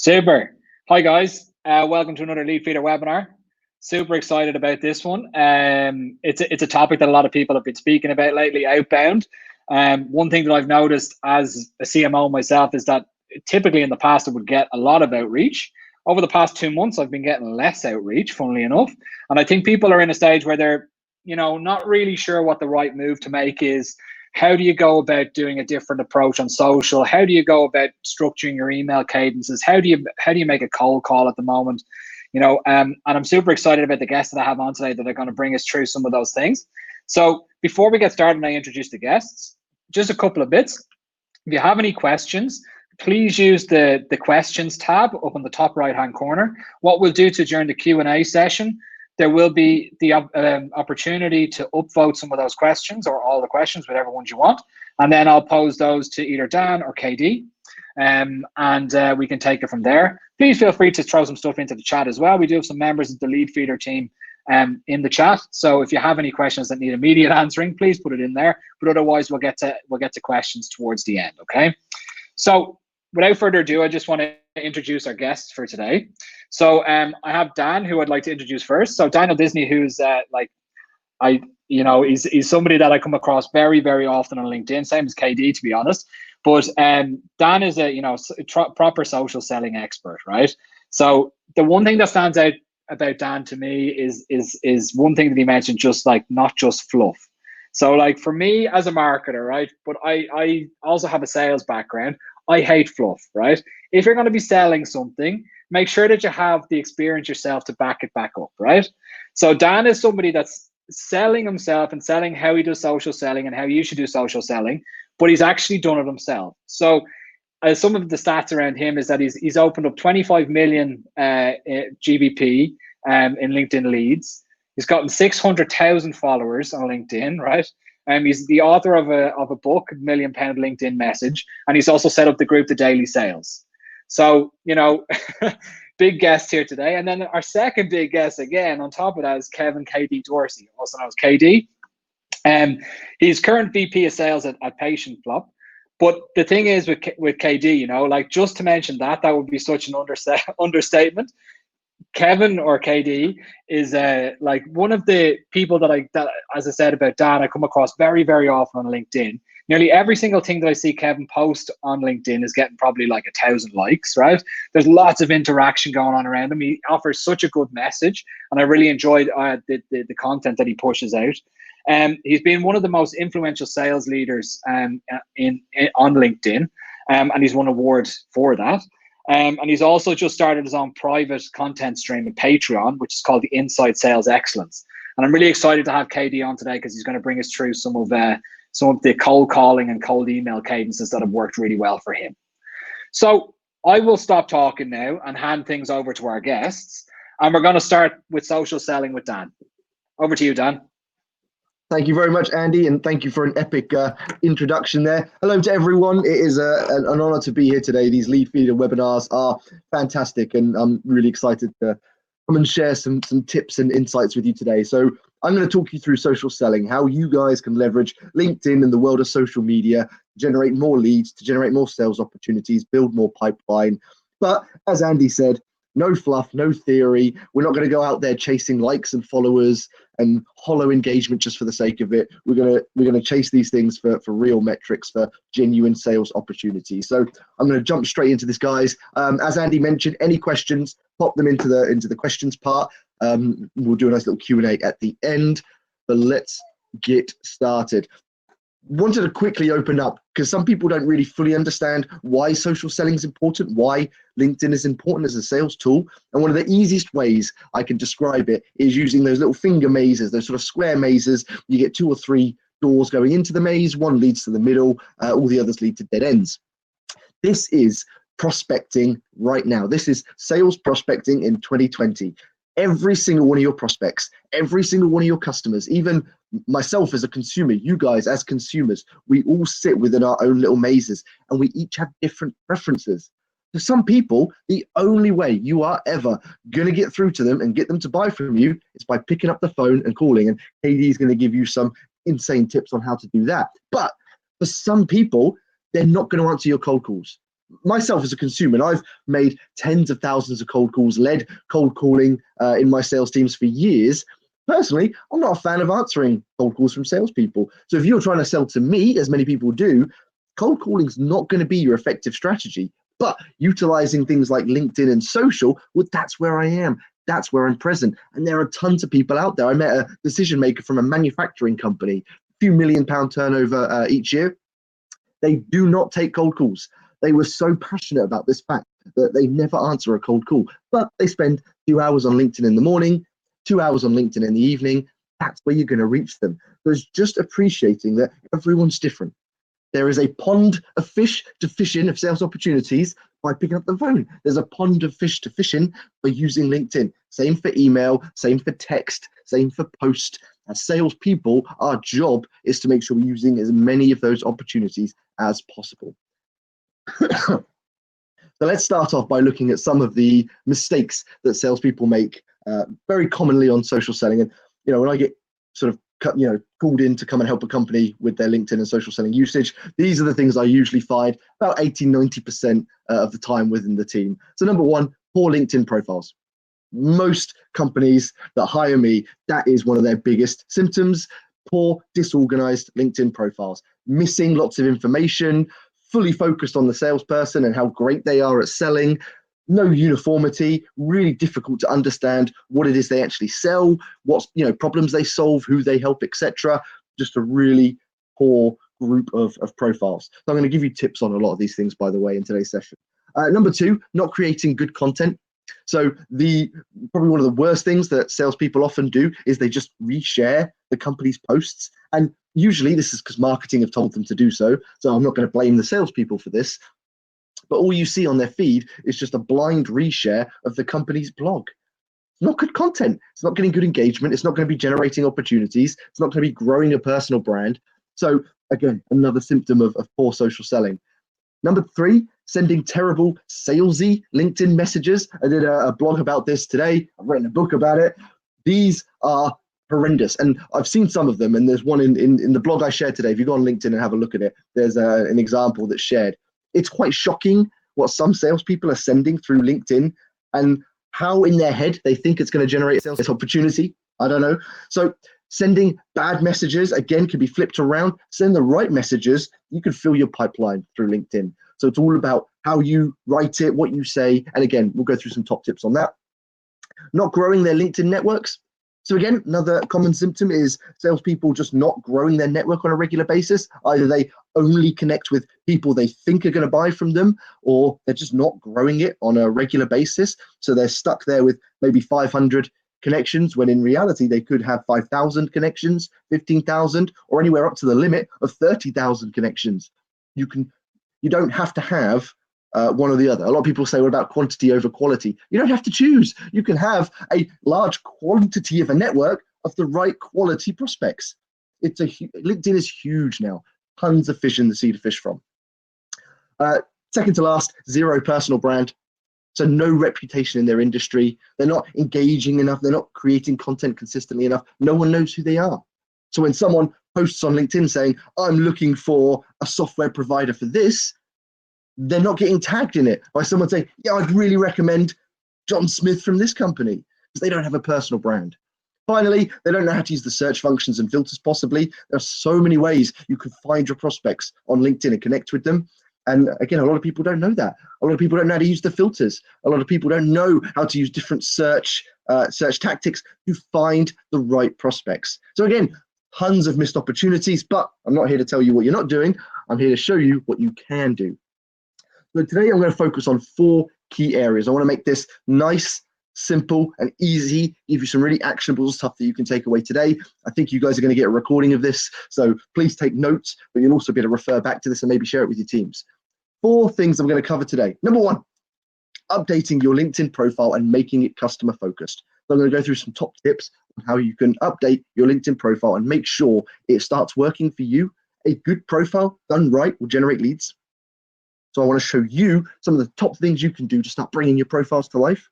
Super. Hi guys, welcome to another Leadfeeder webinar. Super excited about this one. It's a topic that a lot of people have been speaking about lately, outbound. One thing that I've noticed as a CMO myself is that typically in the past I would get a lot of outreach. Over the past 2 months, I've been getting less outreach, funnily enough. And I think people are in a stage where they're, not really sure what the right move to make is. How do you go about doing a different approach on social? How do you go about structuring your email cadences? How do you make a cold call at the moment? And I'm super excited about the guests that I have on today that are going to bring us through some of those things. So before we get started and I introduce the guests, just a couple of bits. If you have any questions, please use the questions tab up on the top right hand corner. What we'll do during the Q&A session, there will be the opportunity to upvote some of those questions or all the questions, whatever ones you want. And then I'll pose those to either Dan or KD, and we can take it from there. Please feel free to throw some stuff into the chat as well. We do have some members of the Leadfeeder team in the chat. So if you have any questions that need immediate answering, please put it in there. But otherwise, we'll get to questions towards the end, okay? So without further ado, I just want to introduce our guests for today. So I have Dan, who I'd like to introduce first. So Daniel Disney, who's he's somebody that I come across very, very often on LinkedIn, same as KD, to be honest. But Dan is a proper social selling expert, right? So the one thing that stands out about Dan to me is one thing that he mentioned, just like not just fluff. So like for me as a marketer, right? But I also have a sales background. I hate fluff, right? If you're going to be selling something, make sure that you have the experience yourself to back it back up, right? So Dan is somebody that's selling himself and selling how he does social selling and how you should do social selling, but he's actually done it himself. So some of the stats around him is that he's opened up 25 million GBP in LinkedIn leads. He's gotten 600,000 followers on LinkedIn, right? He's the author of a book, £1 Million LinkedIn Message, and he's also set up the group, The Daily Sales. So, big guest here today. And then our second big guest, again, on top of that, is Kevin KD Dorsey, also known as KD. He's current VP of Sales at PatientPop. But the thing is with KD, just to mention that would be such an understatement. Kevin or KD is one of the people that as I said about Dan, I come across very, very often on LinkedIn. Nearly every single thing that I see Kevin post on LinkedIn is getting probably like 1,000 likes, right? There's lots of interaction going on around him. He offers such a good message, and I really enjoyed the content that he pushes out. He's been one of the most influential sales leaders on LinkedIn, and he's won awards for that. And he's also just started his own private content stream at Patreon, which is called the InsideSales Excellence. And I'm really excited to have KD on today because he's going to bring us through some of the cold calling and cold email cadences that have worked really well for him. So I will stop talking now and hand things over to our guests. And we're going to start with social selling with Dan. Over to you, Dan. Thank you very much, Andy, and thank you for an epic introduction there. Hello to everyone. It is an honor to be here today. These Leadfeeder webinars are fantastic, and I'm really excited to come and share some tips and insights with you today. So I'm going to talk you through social selling, how you guys can leverage LinkedIn and the world of social media to generate more leads, to generate more sales opportunities, build more pipeline. But as Andy said, no fluff, no theory. We're not going to go out there chasing likes and followers and hollow engagement just for the sake of it. We're going to chase these things for real metrics, for genuine sales opportunities. So I'm going to jump straight into this, guys. As Andy mentioned, any questions, pop them into the questions part. We'll do a nice little Q&A at the end. But let's get started. Wanted to quickly open up because some people don't really fully understand why social selling is important, why LinkedIn is important as a sales tool. And one of the easiest ways I can describe it is using those little finger mazes, those sort of square mazes. You get 2 or 3 doors going into the maze, one leads to the middle, all the others lead to dead ends. This is prospecting right now. This is sales prospecting in 2020. Every single one of your prospects, every single one of your customers, even myself as a consumer, you guys as consumers, we all sit within our own little mazes and we each have different preferences. For some people, the only way you are ever going to get through to them and get them to buy from you is by picking up the phone and calling. And KD is going to give you some insane tips on how to do that. But for some people, they're not going to answer your cold calls. myself as a consumer, and I've made tens of thousands of cold calls, led cold calling in my sales teams for years. Personally, I'm not a fan of answering cold calls from salespeople. So if you're trying to sell to me, as many people do, cold calling is not going to be your effective strategy. But utilizing things like LinkedIn and social, well, that's where I am. That's where I'm present. And there are tons of people out there. I met a decision maker from a manufacturing company, a few £1 million turnover each year. They do not take cold calls. They were so passionate about this fact that they never answer a cold call, but they spend 2 hours on LinkedIn in the morning, 2 hours on LinkedIn in the evening. That's where you're going to reach them. So it's just appreciating that everyone's different. There is a pond of fish to fish in of sales opportunities by picking up the phone. There's a pond of fish to fish in by using LinkedIn. Same for email, same for text, same for post. As salespeople, our job is to make sure we're using as many of those opportunities as possible. So let's start off by looking at some of the mistakes that salespeople make very commonly on social selling. And when I get sort of called in to come and help a company with their LinkedIn and social selling usage, these are the things I usually find about 80-90% of the time within the team. So number one, poor LinkedIn profiles. Most companies that hire me, that is one of their biggest symptoms. Poor, disorganized LinkedIn profiles, missing lots of information, fully focused on the salesperson and how great they are at selling. No uniformity, really difficult to understand what it is they actually sell, what problems they solve, who they help, etc. Just a really poor group of profiles. So I'm going to give you tips on a lot of these things, by the way, in today's session. Number two, not creating good content. So probably one of the worst things that salespeople often do is they just reshare the company's posts. And usually this is because marketing have told them to do so. So I'm not going to blame the salespeople for this. But all you see on their feed is just a blind reshare of the company's blog. It's not good content. It's not getting good engagement. It's not going to be generating opportunities. It's not going to be growing a personal brand. So again, another symptom of poor social selling. Number three, sending terrible salesy LinkedIn messages. I did a blog about this today. I've written a book about it. These are horrendous. And I've seen some of them. And there's one in the blog I shared today. If you go on LinkedIn and have a look at it, there's an example that's shared. It's quite shocking what some salespeople are sending through LinkedIn and how in their head they think it's going to generate a sales opportunity. I don't know. So sending bad messages, again, can be flipped around. Send the right messages. You can fill your pipeline through LinkedIn. So it's all about how you write it, what you say. And again, we'll go through some top tips on that. Not growing their LinkedIn networks. So again, another common symptom is salespeople just not growing their network on a regular basis. Either they only connect with people they think are going to buy from them, or they're just not growing it on a regular basis. So they're stuck there with maybe 500 connections, when in reality they could have 5,000 connections, 15,000, or anywhere up to the limit of 30,000 connections. You don't have to have one or the other. A lot of people say, what about quantity over quality? You don't have to choose. You can have a large quantity of a network of the right quality prospects. LinkedIn is huge now. Tons of fish in the sea to fish from. Second to last, zero personal brand. So no reputation in their industry. They're not engaging enough. They're not creating content consistently enough. No one knows who they are. So when someone posts on LinkedIn saying, I'm looking for a software provider for this, they're not getting tagged in it by someone saying, yeah, I'd really recommend John Smith from this company, because they don't have a personal brand. Finally, they don't know how to use the search functions and filters possibly. There are so many ways you can find your prospects on LinkedIn and connect with them. And again, a lot of people don't know that. A lot of people don't know how to use the filters. A lot of people don't know how to use different search tactics to find the right prospects. So again, tons of missed opportunities, but I'm not here to tell you what you're not doing. I'm here to show you what you can do. So today I'm going to focus on 4 key areas. I want to make this nice, simple, and easy, give you some really actionable stuff that you can take away today. I think you guys are going to get a recording of this, so please take notes, but you'll also be able to refer back to this and maybe share it with your teams. 4 things I'm going to cover today. Number 1, updating your LinkedIn profile and making it customer focused. So I'm going to go through some top tips on how you can update your LinkedIn profile and make sure it starts working for you. A good profile done right will generate leads. So I want to show you some of the top things you can do to start bringing your profiles to life.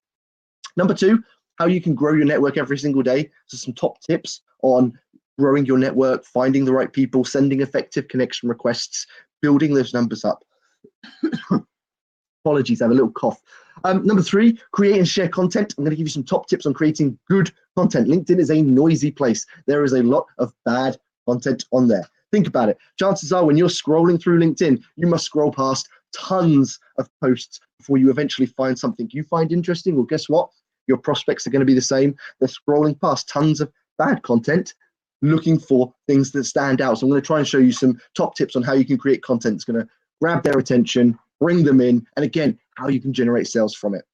Number 2, how you can grow your network every single day. So some top tips on growing your network, finding the right people, sending effective connection requests, building those numbers up. Apologies, I have a little cough. Number 3, create and share content. I'm going to give you some top tips on creating good content. LinkedIn is a noisy place. There is a lot of bad content on there. Think about it. Chances are when you're scrolling through LinkedIn, you must scroll past tons of posts before you eventually find something you find interesting. Well, guess what? Your prospects are going to be the same. They're scrolling past tons of bad content, looking for things that stand out. So I'm going to try and show you some top tips on how you can create content that's going to grab their attention, bring them in, and again, how you can generate sales from it.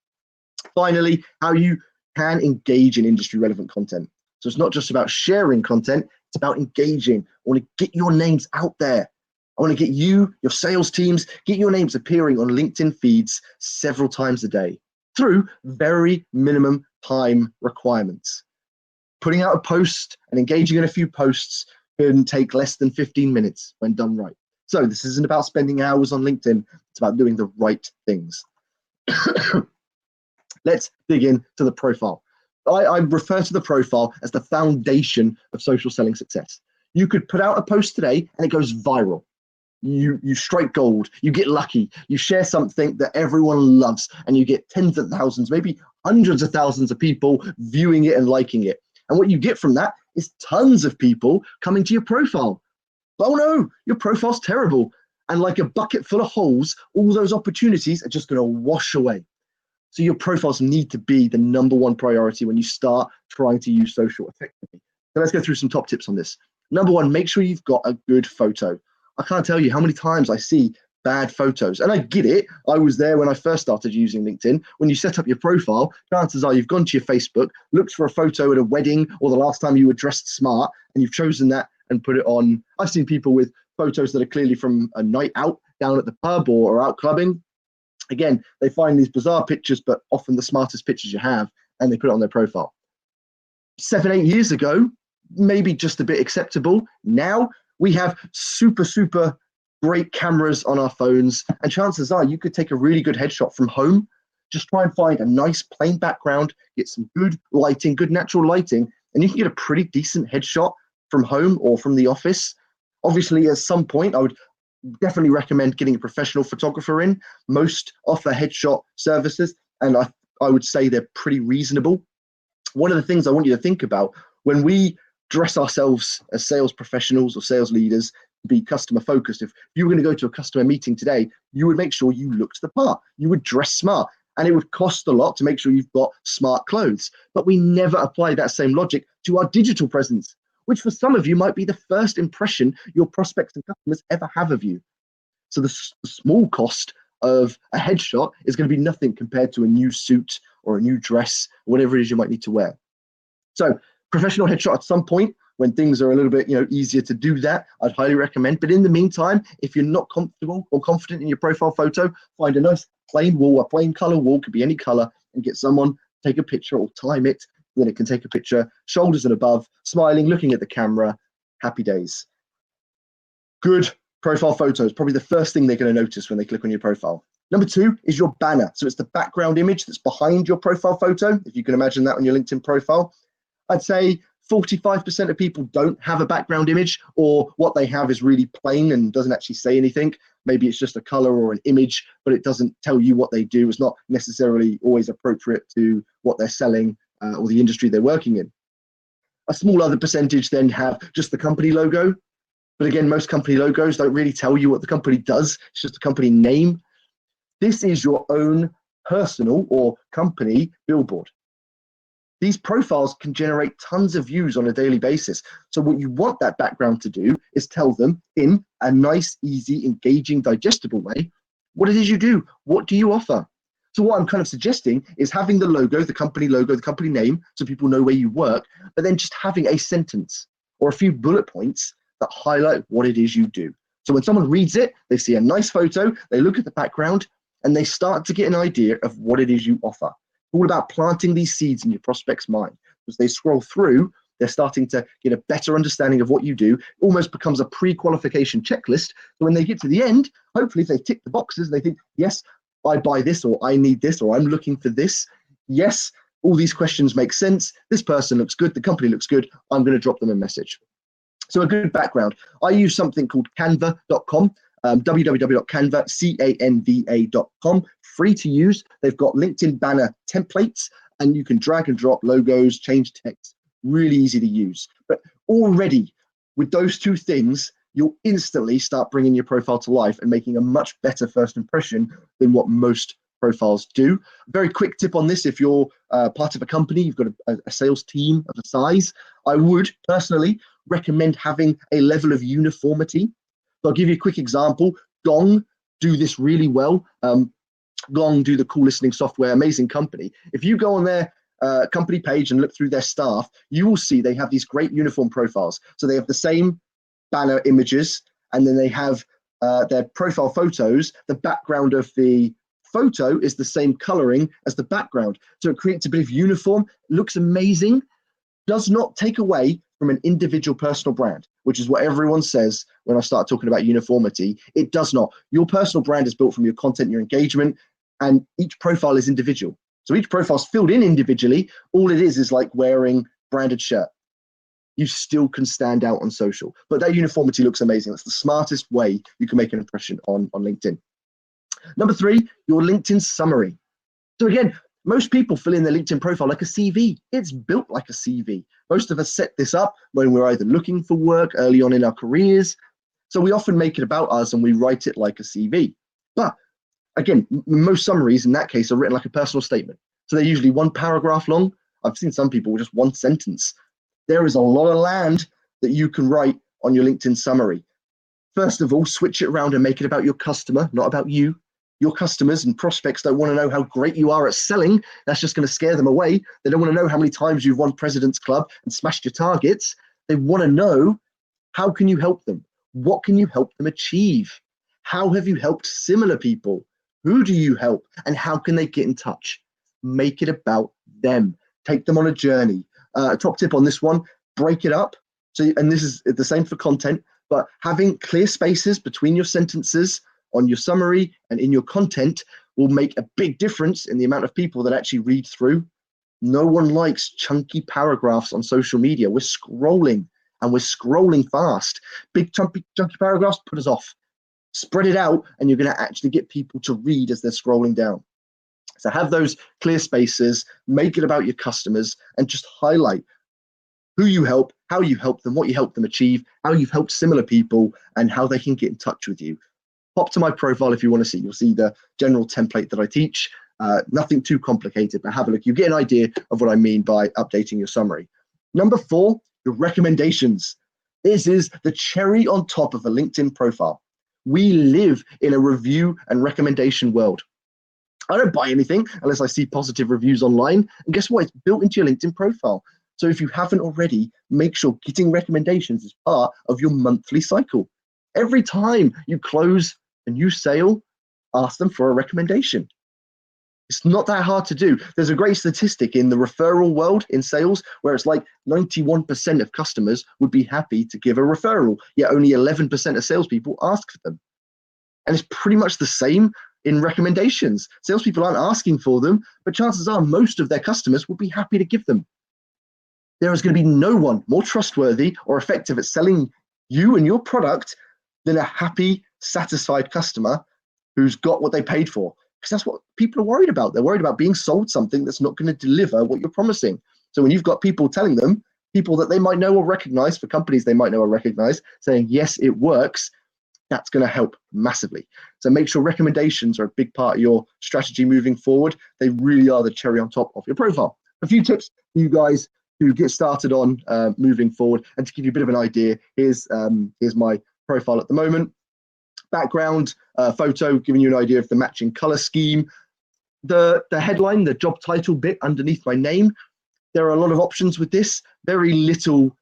Finally, how you can engage in industry relevant content. So it's not just about sharing content, it's about engaging. I want to get your names out there. I want to get you, your sales teams, get your names appearing on LinkedIn feeds several times a day through very minimum time requirements. Putting out a post and engaging in a few posts can take less than 15 minutes when done right. So this isn't about spending hours on LinkedIn, it's about doing the right things. Let's dig into the profile. I refer to the profile as the foundation of social selling success. You could put out a post today and it goes viral. You strike gold, you get lucky, you share something that everyone loves, and you get tens of thousands, maybe hundreds of thousands of people viewing it and liking it. And what you get from that is tons of people coming to your profile. Oh no, your profile's terrible. And like a bucket full of holes, all those opportunities are just going to wash away. So your profiles need to be the number one priority when you start trying to use social effectively. So let's go through some top tips on this. Number 1, make sure you've got a good photo. I can't tell you how many times I see bad photos. And I get it. I was there when I first started using LinkedIn. When you set up your profile, chances are you've gone to your Facebook, looked for a photo at a wedding or the last time you were dressed smart, and you've chosen that and put it on. I've seen people with photos that are clearly from a night out down at the pub or out clubbing. Again, they find these bizarre pictures, but often the smartest pictures you have, and they put it on their profile. 7, 8 years ago, maybe just a bit acceptable. Now we have super great cameras on our phones, and chances are you could take a really good headshot from home. Just try and find a nice plain background, get some good lighting, good natural lighting, and you can get a pretty decent headshot from home or from the office. Obviously, at some point, I would definitely recommend getting a professional photographer in. Most offer headshot services, and I would say they're pretty reasonable. One of the things I want you to think about when we dress ourselves as sales professionals or sales leaders, be customer focused. If you were going to go to a customer meeting today, you would make sure you looked the part. You would dress smart, and it would cost a lot to make sure you've got smart clothes. But we never apply that same logic to our digital presence, which for some of you might be the first impression your prospects and customers ever have of you. So the small cost of a headshot is going to be nothing compared to a new suit or a new dress, or whatever it is you might need to wear. So professional headshot at some point when things are a little bit easier to do that, I'd highly recommend. But in the meantime, if you're not comfortable or confident in your profile photo, find a nice plain wall, a plain color wall, could be any color, and get someone to take a picture or time it. Then it can take a picture, shoulders and above, smiling, looking at the camera, happy days. Good profile photos, probably the first thing they're going to notice when they click on your profile. Number 2 is your banner. So it's the background image that's behind your profile photo, if you can imagine that on your LinkedIn profile. I'd say 45% of people don't have a background image, or what they have is really plain and doesn't actually say anything. Maybe it's just a color or an image, but it doesn't tell you what they do. It's not necessarily always appropriate to what they're selling or the industry they're working in. A small other percentage then have just the company logo. But again, most company logos don't really tell you what the company does. It's just a company name. This is your own personal or company billboard. These profiles can generate tons of views on a daily basis. So what you want that background to do is tell them in a nice, easy, engaging, digestible way what it is you do. What do you offer? So what I'm kind of suggesting is having the logo, the company name, so people know where you work, but then just having a sentence or a few bullet points that highlight what it is you do. So when someone reads it, they see a nice photo, they look at the background, and they start to get an idea of what it is you offer. All about planting these seeds in your prospect's mind. As they scroll through, they're starting to get a better understanding of what you do. It almost becomes a pre-qualification checklist. So when they get to the end, hopefully if they tick the boxes, they think, yes, I buy this, or I need this, or I'm looking for this. Yes, all these questions make sense. This person looks good. The company looks good. I'm going to drop them a message. So a good background. I use something called canva.com. www.canva.com, free to use. They've got LinkedIn banner templates, and you can drag and drop logos, change text, really easy to use. But already with those two things, you'll instantly start bringing your profile to life and making a much better first impression than what most profiles do. Very quick tip on this: if you're part of a company, you've got a sales team of a size, I would personally recommend having a level of uniformity. So I'll give you a quick example. Gong do this really well. Gong do the call listening software, amazing company. If you go on their company page and look through their staff, you will see they have these great uniform profiles. So they have the same banner images, and then they have their profile photos. The background of the photo is the same coloring as the background. So it creates a bit of uniform, looks amazing, does not take away from an individual personal brand, which is what everyone says when I start talking about uniformity. It does not. Your personal brand is built from your content, your engagement, and each profile is individual. So each profile is filled in individually. All it is like wearing branded shirt. You still can stand out on social, but that uniformity looks amazing. That's the smartest way you can make an impression on LinkedIn. Number 3, your LinkedIn summary. So again, most people fill in their LinkedIn profile like a CV. It's built like a CV. Most of us set this up when we're either looking for work early on in our careers. So we often make it about us and we write it like a CV. But again, most summaries in that case are written like a personal statement. So they're usually 1 paragraph long. I've seen some people with just 1 sentence. There is a lot of land that you can write on your LinkedIn summary. First of all, switch it around and make it about your customer, not about you. Your customers and prospects don't want to know how great you are at selling. That's just going to scare them away. They don't want to know how many times you've won President's Club and smashed your targets. They want to know, how can you help them? What can you help them achieve? How have you helped similar people? Who do you help? And how can they get in touch? Make it about them. Take them on a journey. Top tip on this one, break it up. So, and this is the same for content, but having clear spaces between your sentences on your summary and in your content will make a big difference in the amount of people that actually read through. No one likes chunky paragraphs on social media. We're scrolling and we're scrolling fast. Big chunky paragraphs put us off. Spread it out and you're going to actually get people to read as they're scrolling down. So have those clear spaces, make it about your customers, and just highlight who you help, how you help them, what you help them achieve, how you've helped similar people, and how they can get in touch with you. Pop to my profile if you want to see. You'll see the general template that I teach. Nothing too complicated, but have a look. You get an idea of what I mean by updating your summary. Number 4, your recommendations. This is the cherry on top of a LinkedIn profile. We live in a review and recommendation world. I don't buy anything unless I see positive reviews online. And guess what? It's built into your LinkedIn profile. So if you haven't already, make sure getting recommendations is part of your monthly cycle. Every time you close a new sale, ask them for a recommendation. It's not that hard to do. There's a great statistic in the referral world in sales where it's like 91% of customers would be happy to give a referral, yet only 11% of salespeople ask for them. And it's pretty much the same in recommendations. Salespeople aren't asking for them, but chances are most of their customers will be happy to give them. There is going to be no one more trustworthy or effective at selling you and your product than a happy, satisfied customer who's got what they paid for. Because that's what people are worried about. They're worried about being sold something that's not going to deliver what you're promising. So when you've got people telling them, people that they might know or recognize, for companies they might know or recognize, saying, yes, it works, that's going to help massively. So make sure recommendations are a big part of your strategy moving forward. They really are the cherry on top of your profile. A few tips for you guys to get started on moving forward, and to give you a bit of an idea, here's my profile at the moment. Background photo, giving you an idea of the matching color scheme. The headline, the job title bit underneath my name, there are a lot of options with this. Very little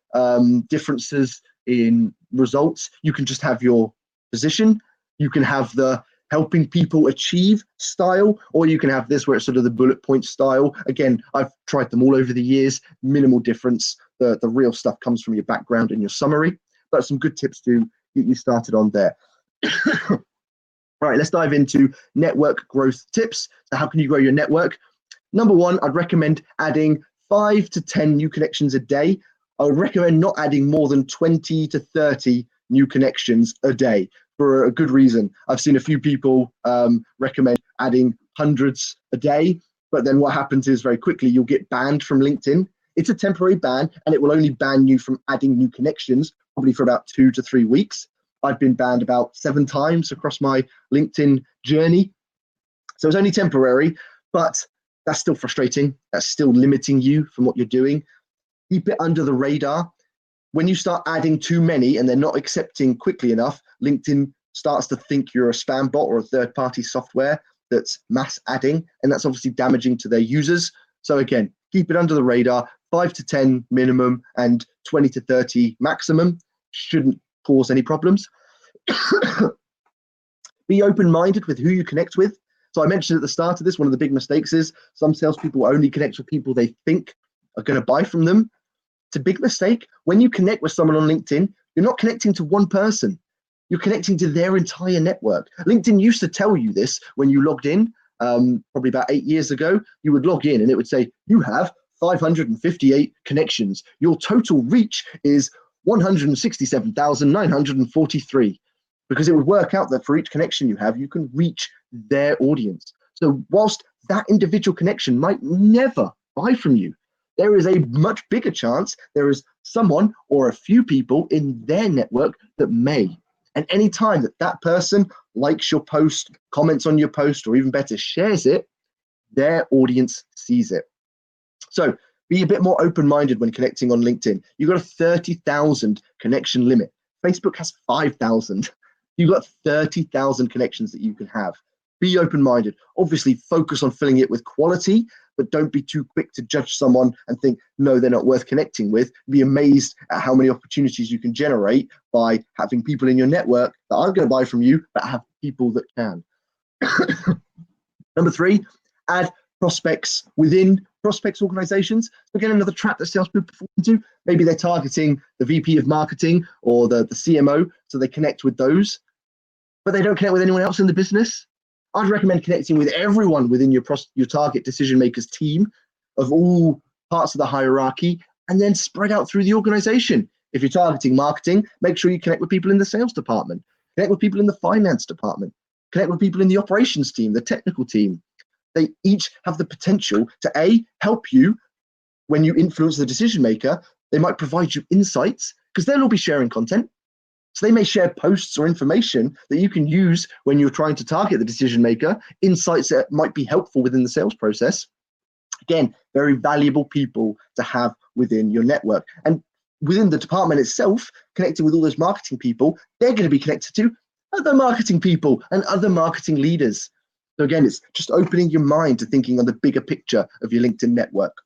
differences in results. You can just have your position. You can have the helping people achieve style, or you can have this where it's sort of the bullet point style. Again, I've tried them all over the years, minimal difference. The real stuff comes from your background and your summary, but some good tips to get you started on there. All right, let's dive into network growth tips. So how can you grow your network? Number 1, I'd recommend adding 5 to 10 new connections a day. I would recommend not adding more than 20 to 30 new connections a day. for a good reason. I've seen a few people recommend adding hundreds a day, but then what happens is very quickly you'll get banned from LinkedIn. It's a temporary ban, and it will only ban you from adding new connections, probably for about 2 to 3 weeks. I've been banned about 7 times across my LinkedIn journey. So it's only temporary, but that's still frustrating. That's still limiting you from what you're doing. Keep it under the radar. When you start adding too many and they're not accepting quickly enough, LinkedIn starts to think you're a spam bot or a third-party software that's mass adding, and that's obviously damaging to their users. So again, keep it under the radar. 5 to 10 minimum and 20 to 30 maximum shouldn't cause any problems. Be open-minded with who you connect with. So I mentioned at the start of this, one of the big mistakes is some salespeople only connect with people they think are going to buy from them. It's a big mistake. When you connect with someone on LinkedIn, you're not connecting to one person. You're connecting to their entire network. LinkedIn used to tell you this when you logged in, probably about 8 years ago. You would log in and it would say, you have 558 connections. Your total reach is 167,943. Because it would work out that for each connection you have, you can reach their audience. So whilst that individual connection might never buy from you, there is a much bigger chance there is someone or a few people in their network that may. And any time that that person likes your post, comments on your post, or even better, shares it, their audience sees it. So be a bit more open-minded when connecting on LinkedIn. You've got a 30,000 connection limit. Facebook has 5,000. You've got 30,000 connections that you can have. Be open-minded. Obviously, focus on filling it with quality, but don't be too quick to judge someone and think, no, they're not worth connecting with. Be amazed at how many opportunities you can generate by having people in your network that aren't going to buy from you, but have people that can. Number 3, add prospects within prospects organizations. Again, another trap that salespeople fall into. Maybe they're targeting the VP of marketing or the CMO, so they connect with those, but they don't connect with anyone else in the business. I'd recommend connecting with everyone within your target decision makers team of all parts of the hierarchy, and then spread out through the organization. If you're targeting marketing, make sure you connect with people in the sales department, connect with people in the finance department, connect with people in the operations team, the technical team. They each have the potential to help you when you influence the decision maker. They might provide you insights because they'll all be sharing content. So they may share posts or information that you can use when you're trying to target the decision maker, insights that might be helpful within the sales process. Again, very valuable people to have within your network. And within the department itself, connecting with all those marketing people, they're going to be connected to other marketing people and other marketing leaders. So again, it's just opening your mind to thinking on the bigger picture of your LinkedIn network.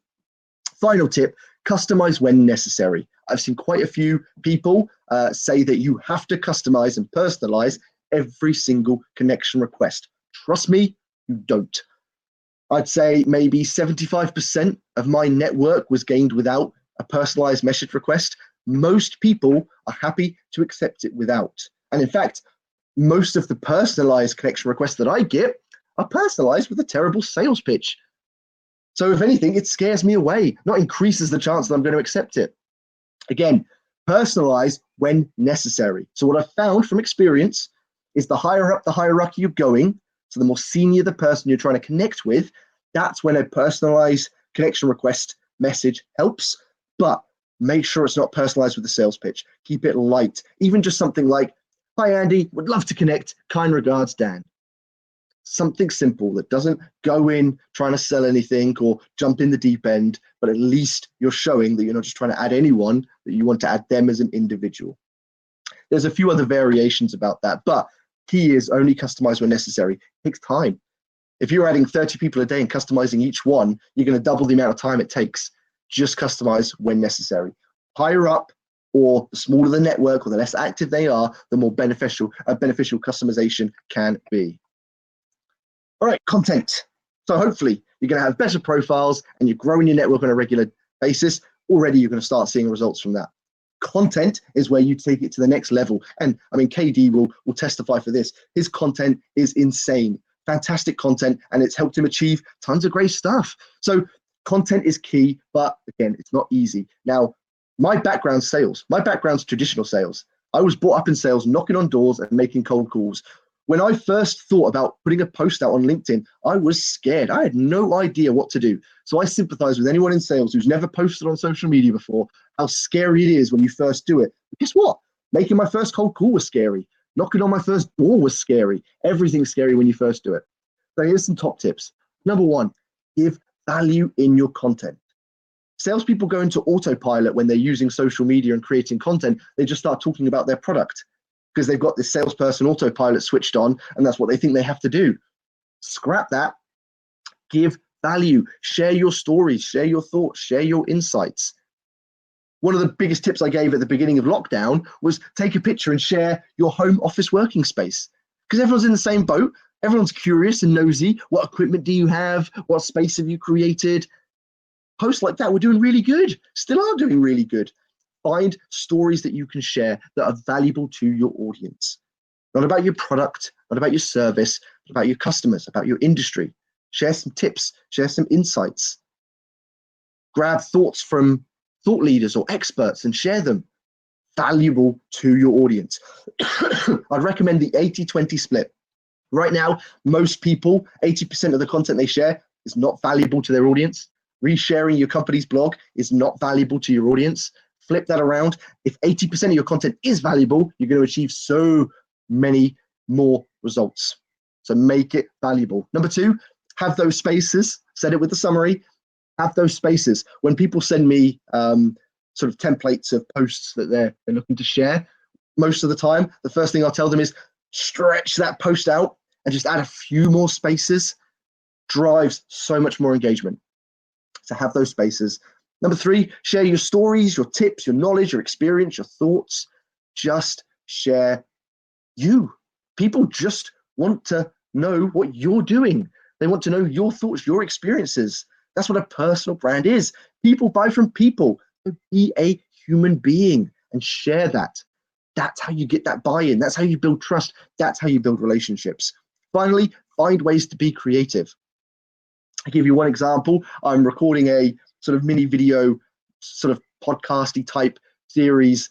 Final tip, customize when necessary. I've seen quite a few people say that you have to customize and personalize every single connection request. Trust me, you don't. I'd say maybe 75% of my network was gained without a personalized message request. Most people are happy to accept it without. And in fact, most of the personalized connection requests that I get are personalized with a terrible sales pitch. So if anything, it scares me away, not increases the chance that I'm going to accept it. Again, personalize when necessary. So what I've found from experience is the higher up the hierarchy you're going, so the more senior the person you're trying to connect with, that's when a personalized connection request message helps. But make sure it's not personalized with the sales pitch. Keep it light. Even just something like, hi, Andy, would love to connect. Kind regards, Dan. Something simple that doesn't go in trying to sell anything or jump in the deep end, but at least you're showing that you're not just trying to add anyone, that you want to add them as an individual. There's a few other variations about that, but key is only customize when necessary. It takes time. If you're adding 30 people a day and customizing each one, you're going to double the amount of time it takes. Just customize when necessary. Higher up, or the smaller the network or the less active they are, the more beneficial customization can be. All right, content. So hopefully you're going to have better profiles and you're growing your network on a regular basis. Already you're going to start seeing results from that. Content is where you take it to the next level. And I mean, KD will testify for this. His content is insane, fantastic content, and it's helped him achieve tons of great stuff. So content is key, but again, it's not easy. Now, my background's sales. My background's traditional sales. I was brought up in sales, knocking on doors and making cold calls. When I first thought about putting a post out on LinkedIn, I was scared. I had no idea what to do. So I sympathize with anyone in sales who's never posted on social media before, how scary it is when you first do it. But guess what? Making my first cold call was scary. Knocking on my first door was scary. Everything's scary when you first do it. So here's some top tips. Number one, give value in your content. Salespeople go into autopilot when they're using social media and creating content. They just start talking about their product because they've got this salesperson autopilot switched on, and that's what they think they have to do. Scrap that. Give value. Share your stories, share your thoughts, share your insights. One of the biggest tips I gave at the beginning of lockdown was take a picture and share your home office working space, because everyone's in the same boat. Everyone's curious and nosy. What equipment do you have? What space have you created? Posts like that were doing really good, still are doing really good. Find stories that you can share that are valuable to your audience. Not about your product, not about your service, but about your customers, about your industry. Share some tips, share some insights. Grab thoughts from thought leaders or experts and share them. Valuable to your audience. I'd recommend the 80-20 split. Right now, most people, 80% of the content they share is not valuable to their audience. Resharing your company's blog is not valuable to your audience. Flip that around. If 80% of your content is valuable, you're going to achieve so many more results. So make it valuable. Number two, have those spaces. Said it with the summary. Have those spaces. When people send me sort of templates of posts that they're looking to share, most of the time, the first thing I'll tell them is stretch that post out and just add a few more spaces. Drives so much more engagement. To have those spaces. Number three, share your stories, your tips, your knowledge, your experience, your thoughts. Just share you. People just want to know what you're doing. They want to know your thoughts, your experiences. That's what a personal brand is. People buy from people. So be a human being and share that. That's how you get that buy-in. That's how you build trust. That's how you build relationships. Finally, find ways to be creative. I'll give you one example. I'm recording a sort of mini video, sort of podcasty type series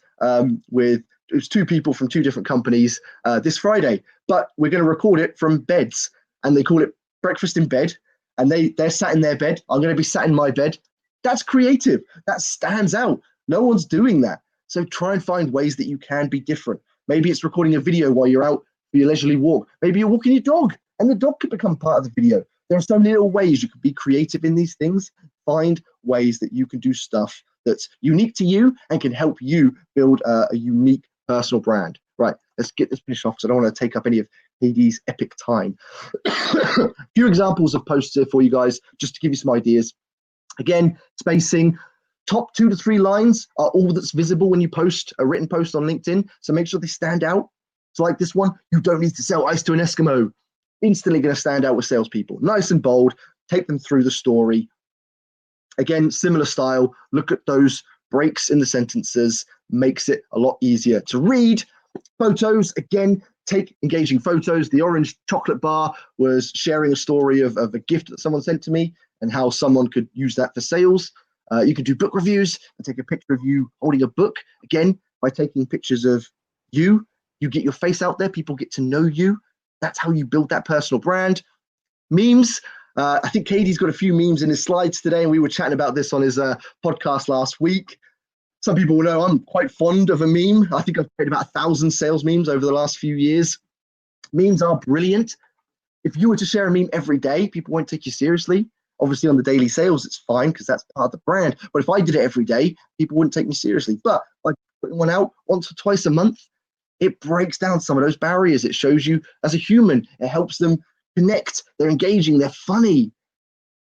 with two people from two different companies this Friday, but we're going to record it from beds, and they call it breakfast in bed, and they're sat in their bed. I'm going to be sat in my bed. That's creative. That stands out. No one's doing that. So try and find ways that you can be different. Maybe it's recording a video while you're out for your leisurely walk. Maybe you're walking your dog and the dog could become part of the video. There are so many little ways you can be creative in these things. Find ways that you can do stuff that's unique to you and can help you build a unique personal brand. Right, let's get this finished off because I don't want to take up any of Katie's epic time. A few examples of posts here for you guys, just to give you some ideas. Again, spacing. Top 2 to 3 lines are all that's visible when you post a written post on LinkedIn. So make sure they stand out. So like this one, you don't need to sell ice to an Eskimo. Instantly going to stand out with salespeople. Nice and bold, take them through the story. Again, similar style, look at those breaks in the sentences, makes it a lot easier to read. Photos, again, take engaging photos. The orange chocolate bar was sharing a story of a gift that someone sent to me and how someone could use that for sales. You can do book reviews and take a picture of you holding a book. Again, by taking pictures of you, you get your face out there, people get to know you. That's how you build that personal brand. Memes. I think Katie's got a few memes in his slides today, and we were chatting about this on his podcast last week. Some people will know I'm quite fond of a meme. I think I've created about 1,000 sales memes over the last few years. Memes are brilliant. If you were to share a meme every day, people won't take you seriously. Obviously, on the daily sales, it's fine because that's part of the brand. But if I did it every day, people wouldn't take me seriously. But by putting one out once or twice a month, it breaks down some of those barriers. It shows you as a human. It helps them connect. They're engaging. They're funny.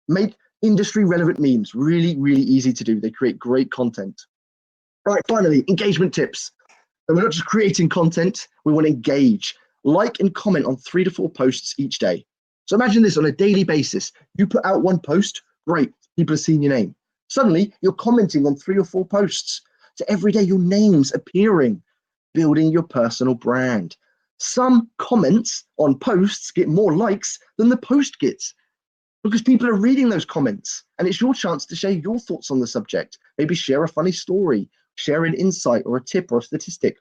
Make industry relevant memes. Really, really easy to do. They create great content. All right, finally, engagement tips. And we're not just creating content. We want to engage. Like and comment on 3 to 4 posts each day. So imagine this on a daily basis. You put out one post, great. People are seeing your name. Suddenly, you're commenting on 3 or 4 posts. So every day, your name's appearing. Building your personal brand. Some comments on posts get more likes than the post gets because people are reading those comments, and it's your chance to share your thoughts on the subject. Maybe share a funny story, share an insight or a tip or a statistic.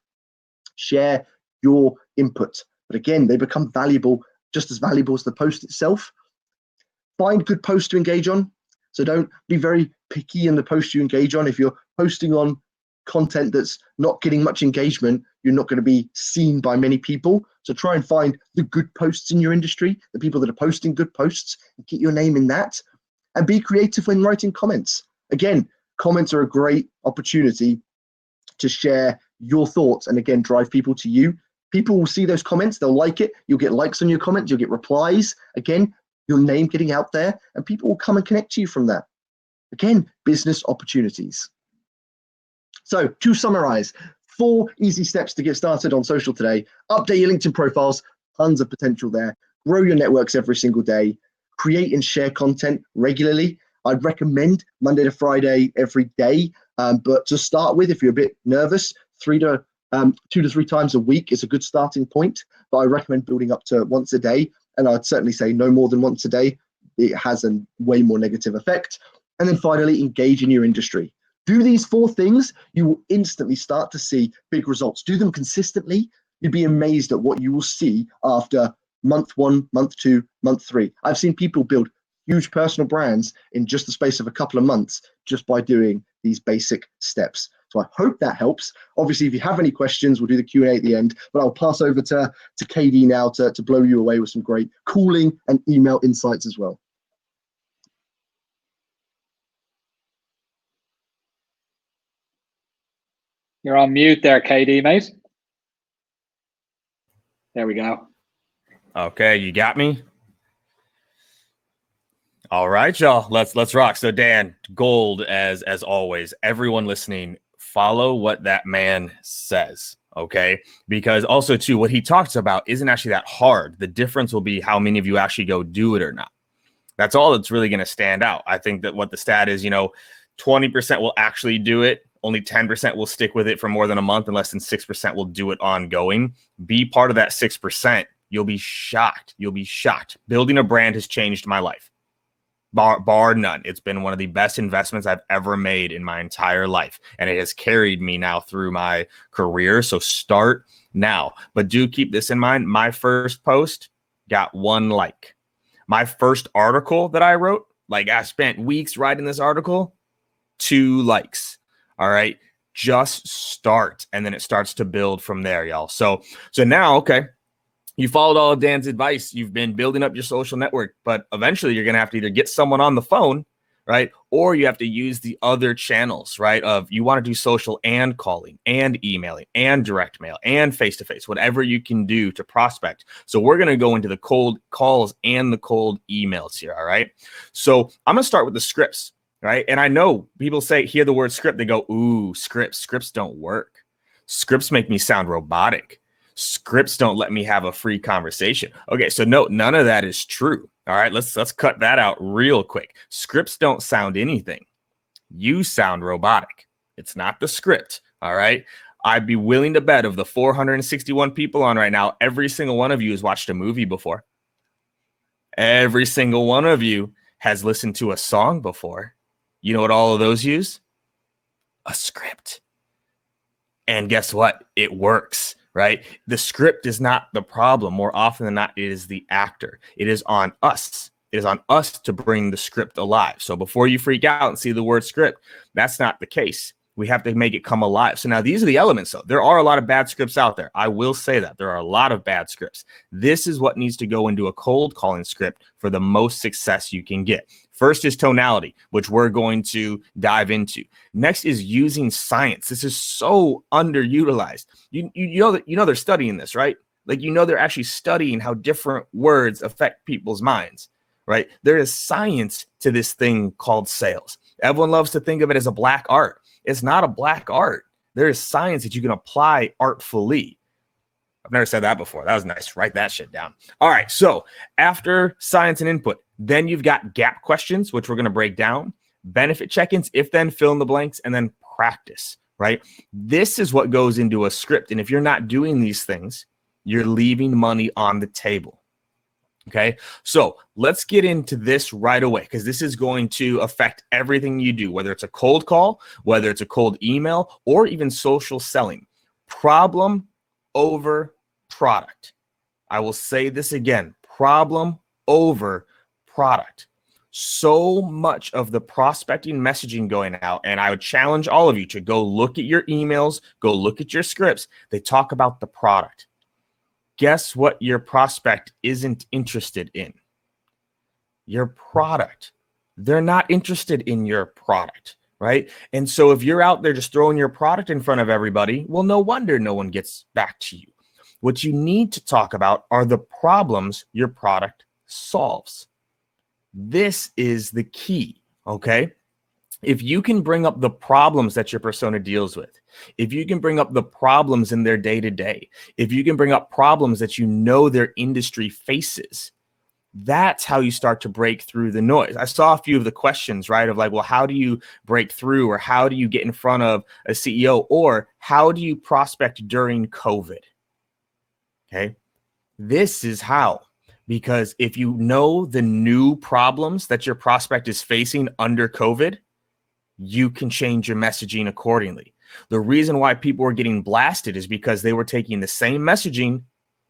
share your input. But again, they become valuable, just as valuable as the post itself. Find good posts to engage on. So don't be very picky in the posts you engage on. If you're posting on content that's not getting much engagement, you're not going to be seen by many people. So try and find the good posts in your industry, the people that are posting good posts, and get your name in that. And be creative when writing comments. Again, comments are a great opportunity to share your thoughts and again, drive people to you. People will see those comments, they'll like it, you'll get likes on your comments, you'll get replies. Again, your name getting out there, and people will come and connect to you from that. Again, business opportunities. So to summarize, 4 easy steps to get started on social today. Update your LinkedIn profiles, tons of potential there. Grow your networks every single day. Create and share content regularly. I'd recommend Monday to Friday every day, but to start with, if you're a bit nervous, 2 to 3 times a week is a good starting point, but I recommend building up to once a day, and I'd certainly say no more than once a day. It has a way more negative effect. And then finally, engage in your industry. Do these 4 things, you will instantly start to see big results. Do them consistently. You'd be amazed at what you will see after month 1, month 2, month 3. I've seen people build huge personal brands in just the space of a couple of months just by doing these basic steps. So I hope that helps. Obviously, if you have any questions, we'll do the Q&A at the end, but I'll pass over to KD now to blow you away with some great calling and email insights as well. You're on mute there, KD, mate. There we go. Okay, you got me? All right, y'all. Let's rock. So Dan, gold as always. Everyone listening, follow what that man says, okay? Because also too, what he talks about isn't actually that hard. The difference will be how many of you actually go do it or not. That's all that's really going to stand out. I think that what the stat is, 20% will actually do it. Only 10% will stick with it for more than a month, and less than 6% will do it ongoing. Be part of that 6%. You'll be shocked. You'll be shocked. Building a brand has changed my life. Bar none. It's been one of the best investments I've ever made in my entire life. And it has carried me now through my career. So start now. But do keep this in mind. My first post got 1 like. My first article that I wrote, like I spent weeks writing this article, 2 likes. All right. Just start. And then it starts to build from there, y'all. So now, okay. You followed all of Dan's advice. You've been building up your social network, but eventually you're going to have to either get someone on the phone, right? Or you have to use the other channels, right? Of you want to do social and calling and emailing and direct mail and face-to-face, whatever you can do to prospect. So we're going to go into the cold calls and the cold emails here. All right. So I'm going to start with the scripts, right? And I know people hear the word script. They go, ooh, scripts don't work. Scripts make me sound robotic. Scripts don't let me have a free conversation. Okay, so no, none of that is true. All right, let's cut that out real quick. Scripts don't sound anything. You sound robotic. It's not the script. All right. I'd be willing to bet of the 461 people on right now, every single one of you has watched a movie before. Every single one of you has listened to a song before. You know what all of those use? A script. And guess what? It works. Right? The script is not the problem. More often than not, it is the actor. It is on us. It is on us to bring the script alive. So before you freak out and see the word script, that's not the case. We have to make it come alive. So now these are the elements. So there are a lot of bad scripts out there. I will say that there are a lot of bad scripts. This is what needs to go into a cold calling script for the most success you can get. First is tonality, which we're going to dive into. Next is using science. This is so underutilized. You know they're studying this, right? Like, they're actually studying how different words affect people's minds, right? There is science to this thing called sales. Everyone loves to think of it as a black art. It's not a black art. There is science that you can apply artfully. I've never said that before. That was nice. Write that shit down. All right. So after science and input, then you've got gap questions, which we're going to break down, benefit check-ins, if then fill in the blanks, and then practice, right? This is what goes into a script. And if you're not doing these things, you're leaving money on the table. Okay, so let's get into this right away, because this is going to affect everything you do, whether it's a cold call, whether it's a cold email, or even social selling. Problem over product. I will say this again, problem over product. So much of the prospecting messaging going out, and I would challenge all of you to go look at your emails, go look at your scripts. They talk about the product. Guess what your prospect isn't interested in? Your product. They're not interested in your product, right? And so if you're out there just throwing your product in front of everybody, well, no wonder no one gets back to you. What you need to talk about are the problems your product solves. This is the key, okay? If you can bring up the problems that your persona deals with, if you can bring up the problems in their day-to-day, if you can bring up problems that you know their industry faces, that's how you start to break through the noise. I saw a few of the questions, right? Of like, well, how do you break through, or how do you get in front of a CEO, or how do you prospect during COVID? Okay. This is how. Because if you know the new problems that your prospect is facing under COVID, you can change your messaging accordingly. The reason why people were getting blasted is because they were taking the same messaging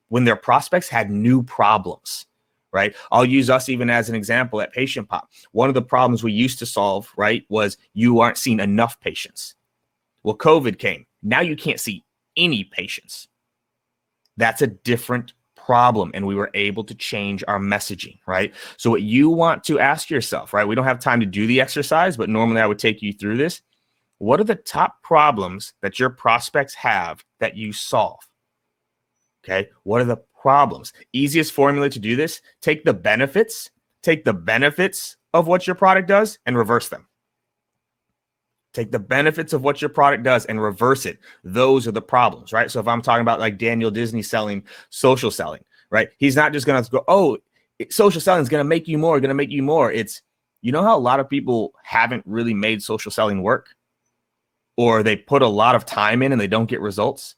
when their prospects had new problems, right? I'll use us even as an example at PatientPop. One of the problems we used to solve, right, was you aren't seeing enough patients. Well, COVID came. Now you can't see any patients. That's a different problem, and we were able to change our messaging, right? So what you want to ask yourself, right? We don't have time to do the exercise, but normally I would take you through this. What are the top problems that your prospects have that you solve? Okay. What are the problems? Easiest formula to do this, take the benefits of what your product does and reverse them. Take the benefits of what your product does and reverse it. Those are the problems, right? So if I'm talking about like Daniel Disney selling social selling, right? He's not just going to go, oh, social selling is going to make you more, It's, you know how a lot of people haven't really made social selling work, or they put a lot of time in and they don't get results,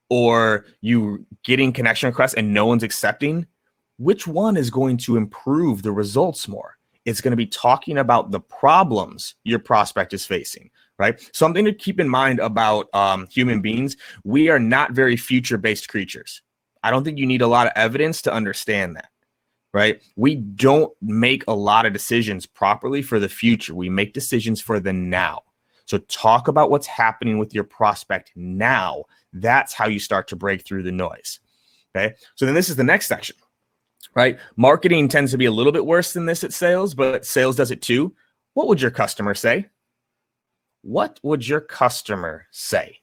or you getting connection requests and no one's accepting. Which one is going to improve the results more? It's going to be talking about the problems your prospect is facing, right? Something to keep in mind about human beings, we are not very future-based creatures. I don't think you need a lot of evidence to understand that, right? We don't make a lot of decisions properly for the future. We make decisions for the now. So talk about what's happening with your prospect now. That's how you start to break through the noise, okay? So then this is the next section. Right? Marketing tends to be a little bit worse than this at sales, but sales does it too. What would your customer say? What would your customer say?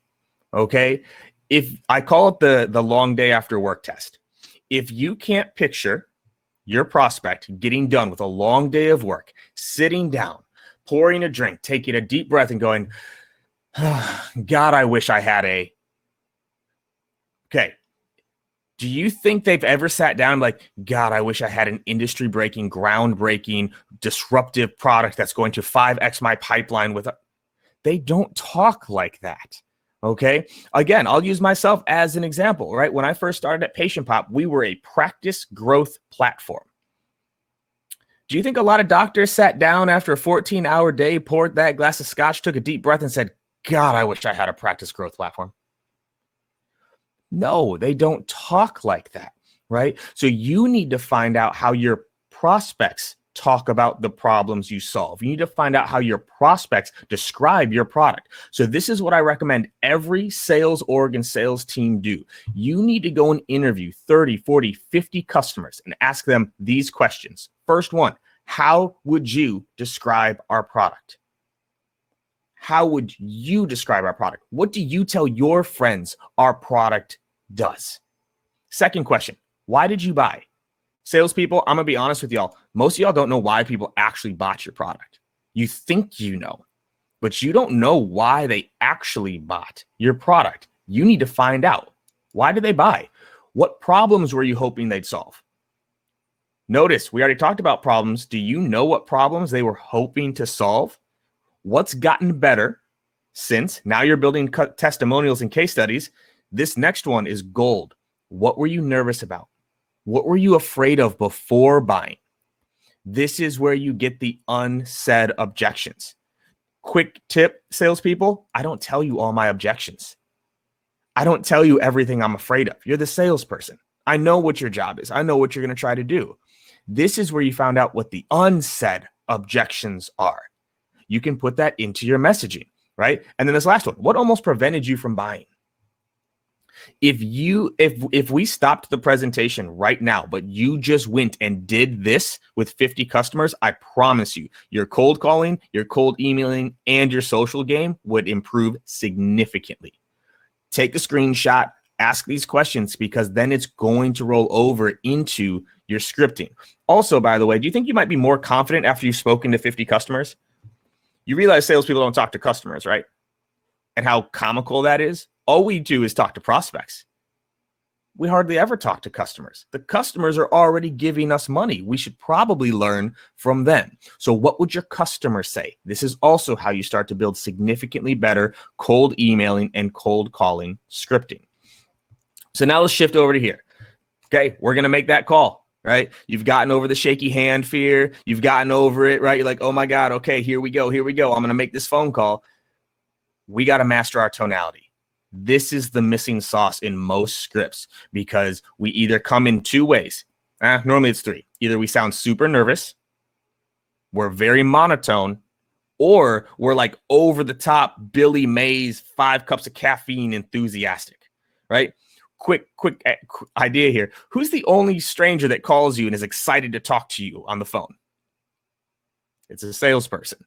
Okay. If I call it the long day after work test, if you can't picture your prospect getting done with a long day of work, sitting down, pouring a drink, taking a deep breath and going, oh, God, I wish I had a. Okay. Do you think they've ever sat down like, God, I wish I had an industry-breaking, groundbreaking, disruptive product that's going to 5x my pipeline with a... They don't talk like that, okay? Again, I'll use myself as an example, right? When I first started at PatientPop, we were a practice growth platform. Do you think a lot of doctors sat down after a 14-hour day, poured that glass of scotch, took a deep breath and said, God, I wish I had a practice growth platform? No, they don't talk like that, right? So you need to find out how your prospects talk about the problems you solve. You need to find out how your prospects describe your product. So this is what I recommend every sales org and sales team do. You need to go and interview 30, 40, 50 customers and ask them these questions. First one, how would you describe our product? How would you describe our product? What do you tell your friends our product does? Second question, why did you buy? Salespeople, I'm going to be honest with y'all. Most of y'all don't know why people actually bought your product. You think you know, but you don't know why they actually bought your product. You need to find out. Why did they buy? What problems were you hoping they'd solve? Notice we already talked about problems. Do you know what problems they were hoping to solve? What's gotten better since? Now you're building testimonials and case studies. This next one is gold. What were you nervous about? What were you afraid of before buying? This is where you get the unsaid objections. Quick tip, salespeople, I don't tell you all my objections. I don't tell you everything I'm afraid of. You're the salesperson. I know what your job is. I know what you're going to try to do. This is where you found out what the unsaid objections are. You can put that into your messaging, right? And then this last one, what almost prevented you from buying? If we stopped the presentation right now, but you just went and did this with 50 customers, I promise you, your cold calling, your cold emailing, and your social game would improve significantly. Take a screenshot, ask these questions, because then it's going to roll over into your scripting. Also, by the way, do you think you might be more confident after you've spoken to 50 customers? You realize salespeople don't talk to customers, right? And how comical that is? All we do is talk to prospects. We hardly ever talk to customers. The customers are already giving us money. We should probably learn from them. So what would your customer say? This is also how you start to build significantly better cold emailing and cold calling scripting. So now let's shift over to here. Okay, we're going to make that call, right? You've gotten over the shaky hand fear. You've gotten over it, right? You're like, oh my God, okay, here we go. I'm going to make this phone call. We got to master our tonality. This is the missing sauce in most scripts, because we either come in two ways. Normally it's three. Either we sound super nervous, we're very monotone, or we're like over the top Billy Mays 5 cups of caffeine enthusiastic, right? Quick idea here. Who's the only stranger that calls you and is excited to talk to you on the phone? It's a salesperson,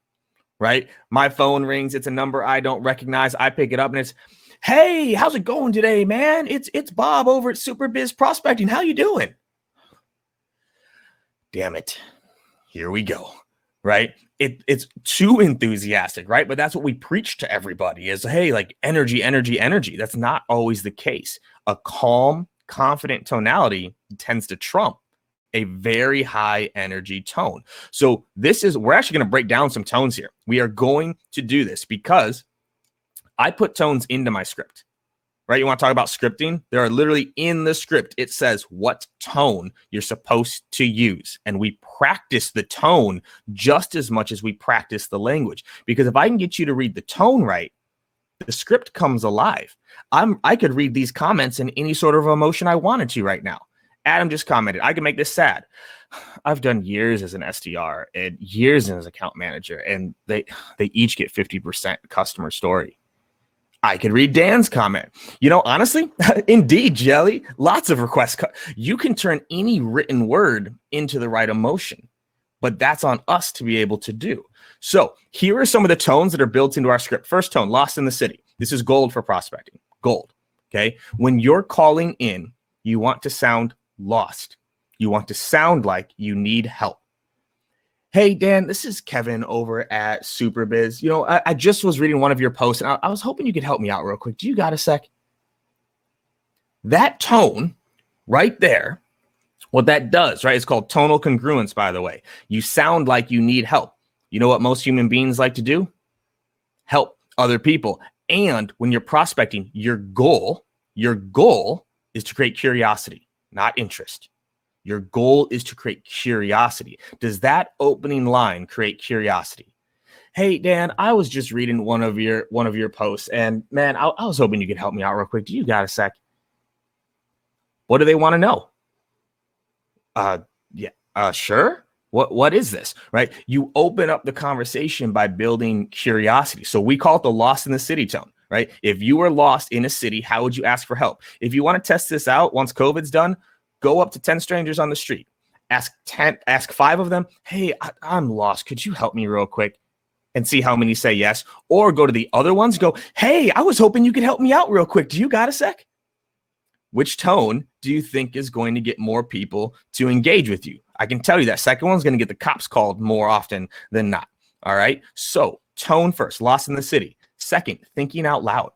right? My phone rings. It's a number I don't recognize. I pick it up and it's, hey, how's it going today, man? It's Bob over at Super Biz Prospecting. How you doing? Damn it. Here we go, right? It's too enthusiastic, right? But that's what we preach to everybody is, hey, like energy. That's not always the case. A calm, confident tonality tends to trump a very high energy tone. So we're actually going to break down some tones here. We are going to do this because I put tones into my script, right? You want to talk about scripting? There are literally in the script, it says what tone you're supposed to use. And we practice the tone just as much as we practice the language. Because if I can get you to read the tone right, the script comes alive. I could read these comments in any sort of emotion I wanted to right now. Adam just commented, I can make this sad. I've done years as an SDR and years as an account manager, and they each get 50% customer story. I could read Dan's comment. You know, honestly, indeed, Jelly, lots of requests. You can turn any written word into the right emotion, but that's on us to be able to do. So here are some of the tones that are built into our script. First tone, lost in the city. This is gold for prospecting. Gold. Okay. When you're calling in, you want to sound lost. You want to sound like you need help. Hey, Dan, this is Kevin over at SuperBiz. You know, I just was reading one of your posts, and I was hoping you could help me out real quick. Do you got a sec? That tone right there, what that does, right? It's called tonal congruence, by the way. You sound like you need help. You know what most human beings like to do? Help other people. And when you're prospecting, your goal is to create curiosity, not interest. Your goal is to create curiosity. Does that opening line create curiosity? Hey, Dan, I was just reading one of your posts, and man, I was hoping you could help me out real quick. Do you got a sec? What do they want to know? Sure. What is this? Right? You open up the conversation by building curiosity. So we call it the lost in the city tone, right? If you were lost in a city, how would you ask for help? If you want to test this out, once COVID's done, go up to 10 strangers on the street. Ask 5 of them, hey, I'm lost. Could you help me real quick? And see how many say yes. Or go to the other ones, go, hey, I was hoping you could help me out real quick. Do you got a sec? Which tone do you think is going to get more people to engage with you? I can tell you that second one's going to get the cops called more often than not. All right. So tone first, lost in the city. Second, thinking out loud.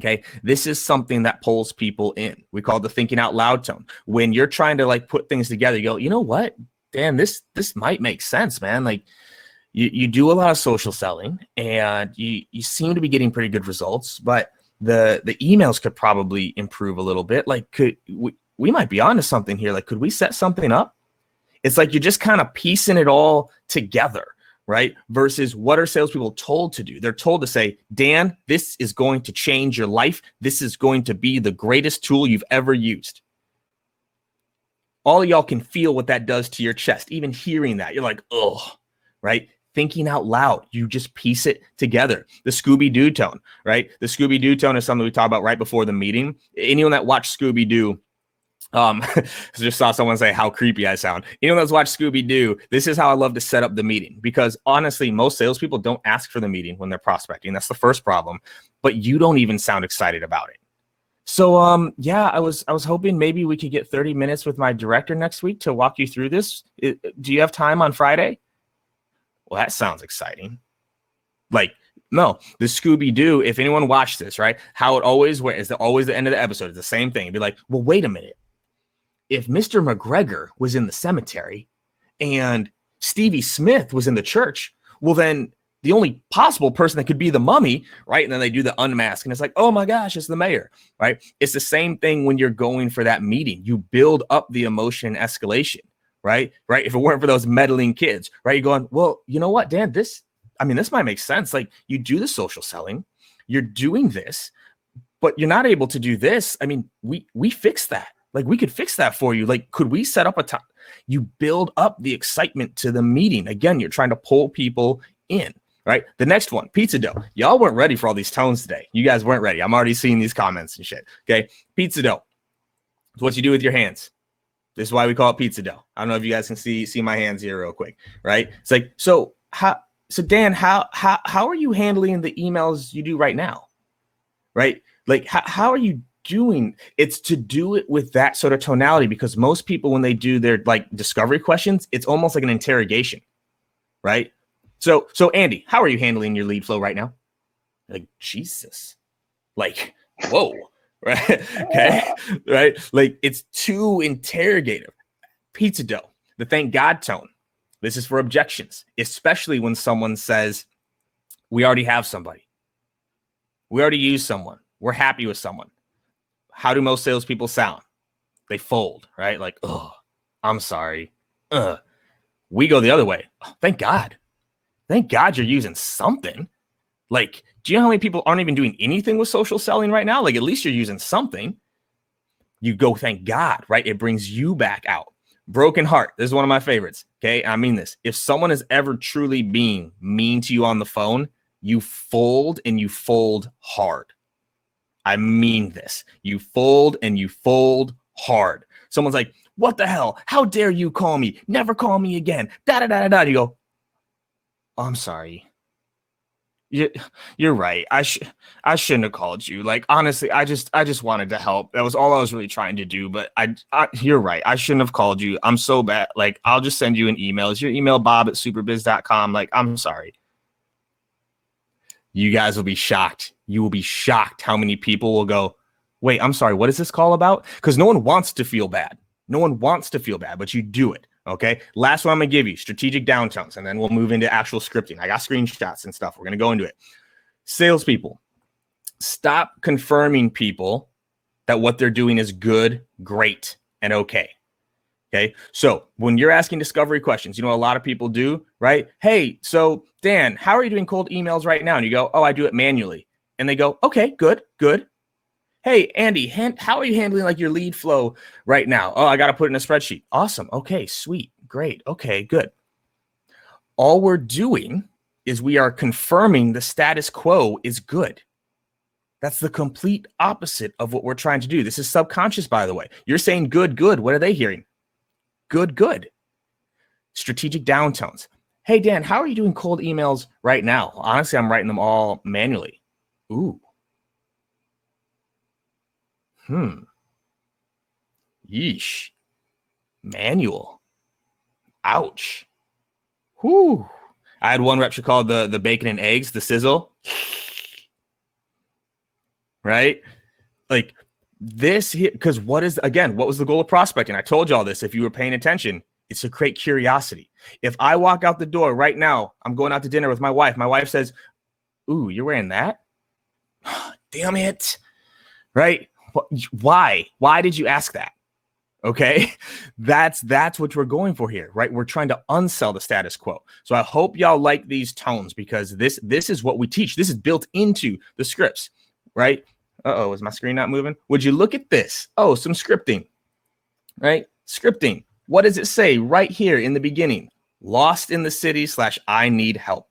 Okay, this is something that pulls people in. We call it the thinking out loud tone. When you're trying to like put things together, you go, you know what, Dan, this might make sense, man. Like you do a lot of social selling and you seem to be getting pretty good results, but the emails could probably improve a little bit. Like we might be onto something here. Like, could we set something up? It's like you're just kind of piecing it all together, right? Versus what are salespeople told to do? They're told to say, Dan, this is going to change your life. This is going to be the greatest tool you've ever used. All of y'all can feel what that does to your chest. Even hearing that, you're like, oh, right? Thinking out loud, you just piece it together. The Scooby-Doo tone, right? The Scooby-Doo tone is something we talk about right before the meeting. Anyone that watched Scooby-Doo, just saw someone say how creepy I sound. Anyone that's watched Scooby-Doo, this is how I love to set up the meeting, because honestly, most salespeople don't ask for the meeting when they're prospecting. That's the first problem, but you don't even sound excited about it. So, yeah, I was hoping maybe we could get 30 minutes with my director next week to walk you through this. Do you have time on Friday? Well, that sounds exciting. Like, no, the Scooby-Doo, if anyone watched this, right, how it always is always the end of the episode. It's the same thing. It'd be like, well, wait a minute. If Mr. McGregor was in the cemetery and Stevie Smith was in the church, well, then the only possible person that could be the mummy, right? And then they do the unmask, and it's like, oh my gosh, it's the mayor, right? It's the same thing when you're going for that meeting. You build up the emotion and escalation, right? If it weren't for those meddling kids, right? You're going, well, you know what, Dan, this might make sense. Like, you do the social selling, you're doing this, but you're not able to do this. I mean, we fixed that. Like, we could fix that for you. Like, could we set up a time? You build up the excitement to the meeting. Again, you're trying to pull people in, right? The next one, pizza dough. Y'all weren't ready for all these tones today. You guys weren't ready. I'm already seeing these comments and shit. Okay. Pizza dough. It's what you do with your hands. This is why we call it pizza dough. I don't know if you guys can see my hands here real quick, right? It's like, so Dan, how are you handling the emails you do right now? Right? Like, how are you doing? It's to do it with that sort of tonality, because most people, when they do their like discovery questions, it's almost like an interrogation, right? So Andy, how are you handling your lead flow right now? Like, Jesus, like, whoa, right? Okay, right? Like, it's too interrogative. Pizza dough, the thank God tone. This is for objections, especially when someone says, we already have somebody. We already use someone. We're happy with someone. How do most salespeople sound? They fold, right? Like, oh, I'm sorry. We go the other way. Oh, thank God. Thank God you're using something. Like, do you know how many people aren't even doing anything with social selling right now? Like, at least you're using something. You go, thank God, right? It brings you back out. Broken heart. This is one of my favorites. Okay. I mean this. If someone is ever truly being mean to you on the phone, you fold, and you fold hard. I mean this. You fold, and you fold hard. Someone's like, what the hell? How dare you call me? Never call me again. Da-da-da-da-da. You go, oh, I'm sorry. You're right. I shouldn't have called you. Like, honestly, I just wanted to help. That was all I was really trying to do. But you're right. I shouldn't have called you. I'm so bad. Like, I'll just send you an email. Is your email bob@superbiz.com? Like, I'm sorry. You guys will be shocked. You will be shocked how many people will go, wait, I'm sorry, what is this call about? Because no one wants to feel bad. No one wants to feel bad, but you do it. Okay. Last one I'm going to give you, strategic downtones, and then we'll move into actual scripting. I got screenshots and stuff. We're going to go into it. Salespeople, stop confirming people that what they're doing is good, great, and okay. Okay. So when you're asking discovery questions, you know, a lot of people do, right? Hey, so Dan, how are you doing cold emails right now? And you go, oh, I do it manually. And they go, okay, good. Hey, Andy, how are you handling like your lead flow right now? Oh, I got to put it in a spreadsheet. Awesome. Okay, sweet. Great. Okay, good. All we're doing is we are confirming the status quo is good. That's the complete opposite of what we're trying to do. This is subconscious, by the way. You're saying good. What are they hearing? Good. Strategic downtones. Hey, Dan, how are you doing cold emails right now? Honestly, I'm writing them all manually. Ooh. Yeesh. Manual. Ouch. Whew. I had one rep she called the bacon and eggs, the sizzle. Right? Like this here, because what was the goal of prospecting? I told you all this. If you were paying attention, it's to create curiosity. If I walk out the door right now, I'm going out to dinner with my wife. My wife says, ooh, you're wearing that? Damn it. Right? Why? Why did you ask that? Okay, that's what we're going for here, right? We're trying to unsell the status quo. So I hope y'all like these tones, because this is what we teach. This is built into the scripts, right? Uh-oh, is my screen not moving? Would you look at this? Oh, some scripting, right? Scripting. What does it say right here in the beginning? Lost in the city / I need help.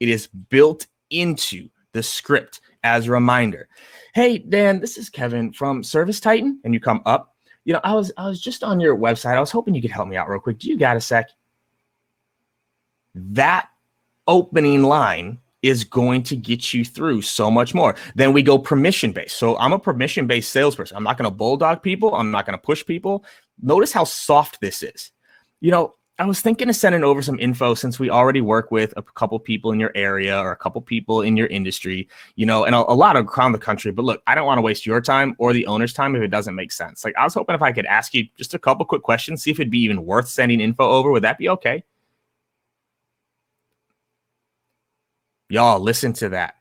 It is built into the script as a reminder. Hey, Dan, this is Kevin from Service Titan, and you come up. You know, I was just on your website. I was hoping you could help me out real quick. Do you got a sec? That opening line is going to get you through so much more. Then we go permission-based. So I'm a permission-based salesperson. I'm not going to bulldog people. I'm not going to push people. Notice how soft this is. You know, I was thinking of sending over some info, since we already work with a couple people in your area or a couple people in your industry, you know, and a lot around the country. But look, I don't want to waste your time or the owner's time if it doesn't make sense. Like, I was hoping if I could ask you just a couple quick questions, see if it'd be even worth sending info over. Would that be okay? Y'all, listen to that.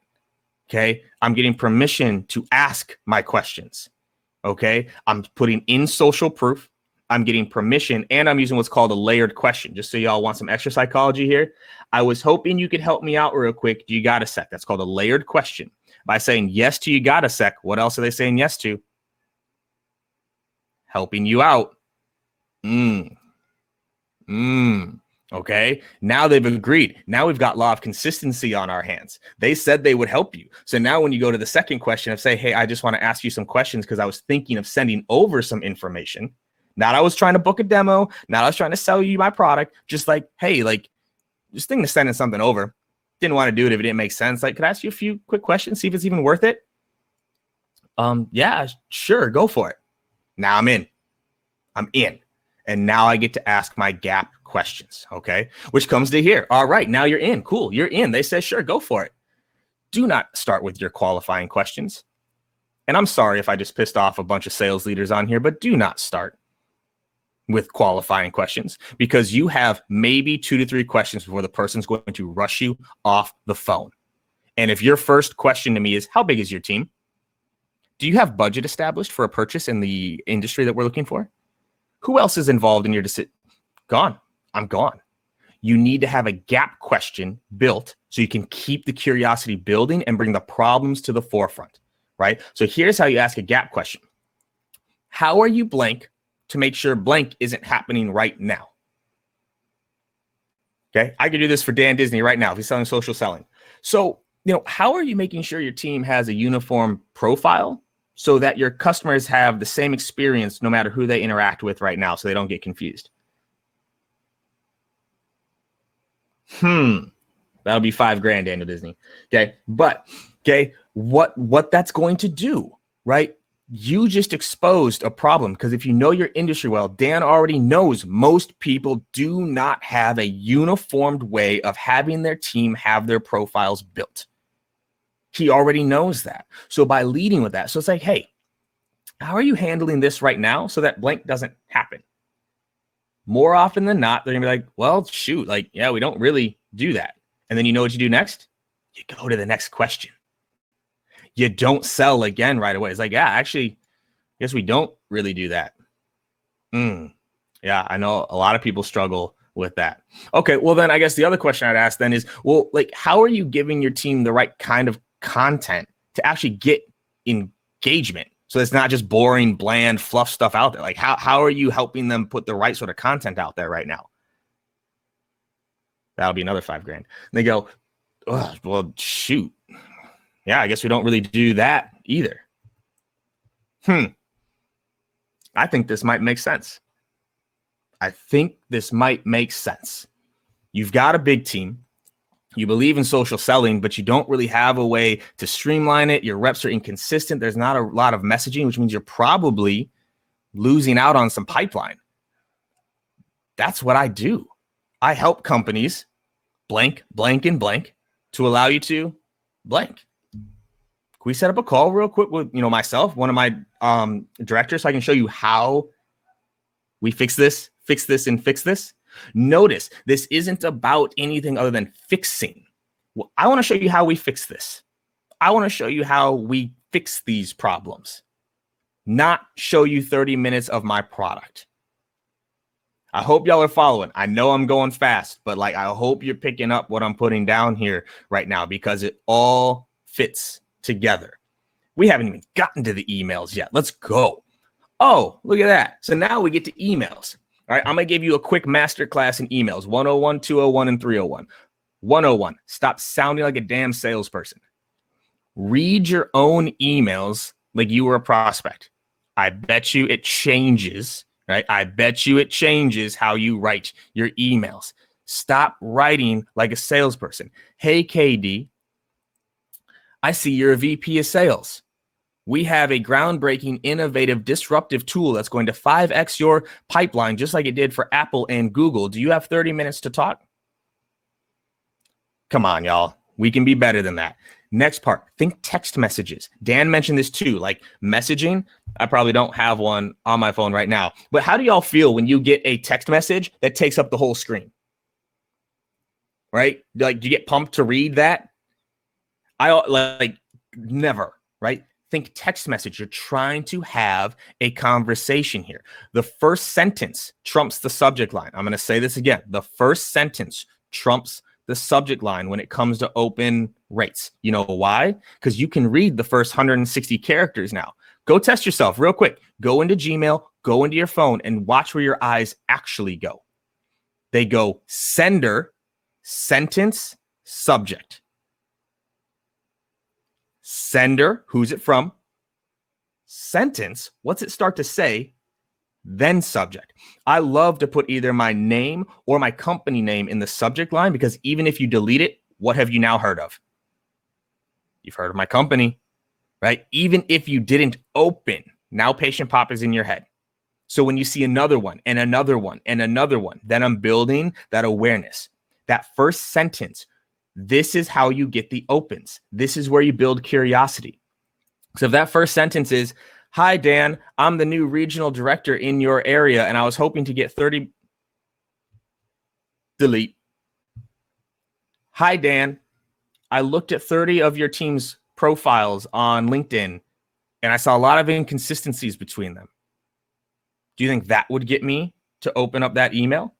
Okay. I'm getting permission to ask my questions. Okay. I'm putting in social proof. I'm getting permission, and I'm using what's called a layered question. Just so y'all want some extra psychology here, I was hoping you could help me out real quick. Do you got a sec? That's called a layered question. By saying yes to you got a sec, what else are they saying yes to? Helping you out. Okay. Now they've agreed. Now we've got law of consistency on our hands. They said they would help you. So now when you go to the second question of say, hey, I just want to ask you some questions because I was thinking of sending over some information. Not I was trying to book a demo. Not I was trying to sell you my product. Just like, hey, like, just thinking of sending something over. Didn't want to do it if it didn't make sense. Like, could I ask you a few quick questions? See if it's even worth it? Yeah, sure. Go for it. Now I'm in. And now I get to ask my gap questions. Okay. Which comes to here. All right. Now you're in. Cool. You're in. They say, sure, go for it. Do not start with your qualifying questions. And I'm sorry if I just pissed off a bunch of sales leaders on here, but do not start with qualifying questions, because you have maybe 2 to 3 questions before the person's going to rush you off the phone. And if your first question to me is, how big is your team? Do you have budget established for a purchase in the industry that we're looking for? Who else is involved in your decision? Gone. I'm gone. You need to have a gap question built so you can keep the curiosity building and bring the problems to the forefront, right? So here's how you ask a gap question. How are you blank to make sure blank isn't happening right now? Okay, I could do this for Dan Disney right now if he's selling social selling. So, you know, how are you making sure your team has a uniform profile so that your customers have the same experience no matter who they interact with right now, so they don't get confused? That'll be $5,000, Daniel Disney. Okay, but okay, what that's going to do, right? You just exposed a problem, because if you know your industry well, Dan already knows most people do not have a uniformed way of having their team have their profiles built. He already knows that. So by leading with that, so it's like, hey, how are you handling this right now so that blank doesn't happen? More often than not, they're gonna be like, well, shoot, like, yeah, we don't really do that. And then you know what you do next? You go to the next question. You don't sell again right away. It's like, yeah, actually, I guess we don't really do that. Yeah, I know a lot of people struggle with that. Okay, well, then I guess the other question I'd ask then is, well, like, how are you giving your team the right kind of content to actually get engagement? So it's not just boring, bland, fluff stuff out there. Like, how are you helping them put the right sort of content out there right now? That'll be another $5,000. And they go, oh, well, shoot. Yeah, I guess we don't really do that either. I think this might make sense. You've got a big team. You believe in social selling, but you don't really have a way to streamline it. Your reps are inconsistent. There's not a lot of messaging, which means you're probably losing out on some pipeline. That's what I do. I help companies blank, blank, and blank to allow you to blank. Can we set up a call real quick with, myself, one of my directors, so I can show you how we fix this, and fix this? Notice this isn't about anything other than fixing. Well, I want to show you how we fix this. I want to show you how we fix these problems. not show you 30 minutes of my product. I hope y'all are following. I know I'm going fast, but like, I hope you're picking up what I'm putting down here right now, because it all fits together. We haven't even gotten to the emails yet. Let's go. Oh, look at that. So now we get to emails. All right, I'm going to give you a quick masterclass in emails, 101, 201, and 301. 101, stop sounding like a damn salesperson. Read your own emails like you were a prospect. I bet you it changes, right? I bet you it changes how you write your emails. Stop writing like a salesperson. Hey, KD, I see you're a VP of sales. We have a groundbreaking, innovative, disruptive tool that's going to 5x your pipeline, just like it did for Apple and Google. Do you have 30 minutes to talk? Come on, y'all. We can be better than that. Next part, think text messages. Dan mentioned this too, like messaging. I probably don't have one on my phone right now, but how do y'all feel when you get a text message that takes up the whole screen? Right? Like, do you get pumped to read that? I like never, right? Think text message. You're trying to have a conversation here. The first sentence trumps the subject line. I'm going to say this again. The first sentence trumps the subject line when it comes to open rates. You know why? Because you can read the first 160 characters now. Go test yourself real quick. Go into Gmail, go into your phone, and watch where your eyes actually go. They go sender, sentence, subject. Sender, who's it from? Sentence, what's it start to say? Then subject. I love to put either my name or my company name in the subject line, because even if you delete it, what have you now heard of? You've heard of my company, right? Even if you didn't open, now PatientPop is in your head. So when you see another one and another one and another one, then I'm building that awareness. That first sentence, this is how you get the opens. This is where you build curiosity. So if that first sentence is, hi, Dan, I'm the new regional director in your area, and I was hoping to get 30. Delete. Hi, Dan, I looked at 30 of your team's profiles on LinkedIn, and I saw a lot of inconsistencies between them. Do you think that would get me to open up that email?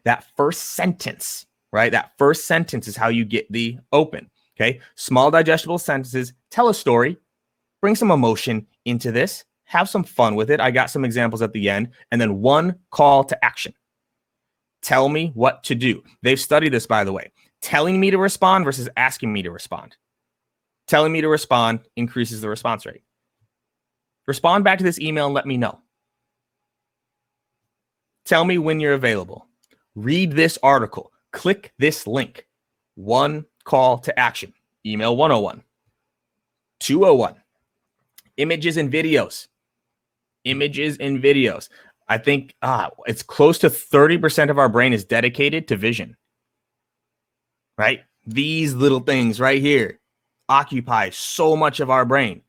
That first sentence, right? That first sentence is how you get the open, okay? Small digestible sentences, tell a story, bring some emotion into this, have some fun with it. I got some examples at the end, and then one call to action. Tell me what to do. They've studied this, by the way. Telling me to respond versus asking me to respond. Telling me to respond increases the response rate. Respond back to this email and let me know. Tell me when you're available. Read this article. Click this link. One call to action. Email 101. 201. Images and videos. Images and videos. I think it's close to 30% of our brain is dedicated to vision. Right? These little things right here occupy so much of our brain.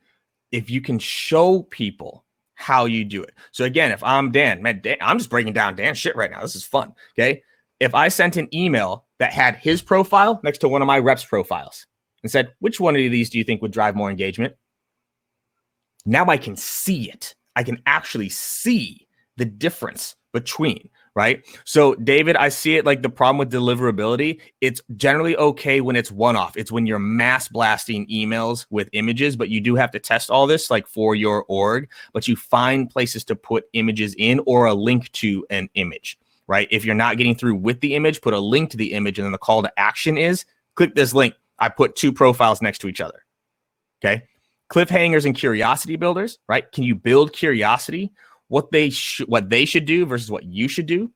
If you can show people how you do it. So again, if I'm Dan, I'm just breaking down Dan's shit right now. This is fun. Okay. If I sent an email that had his profile next to one of my reps' profiles and said, which one of these do you think would drive more engagement? Now I can see it. I can actually see the difference between, right? So David, I see it like the problem with deliverability. It's generally okay when it's one-off. It's when you're mass blasting emails with images, but you do have to test all this like for your org, but you find places to put images in or a link to an image, right? If you're not getting through with the image, put a link to the image, and then the call to action is click this link. I put two profiles next to each other. Okay. Cliffhangers and curiosity builders, right? Can you build curiosity? What they should do versus what you should do.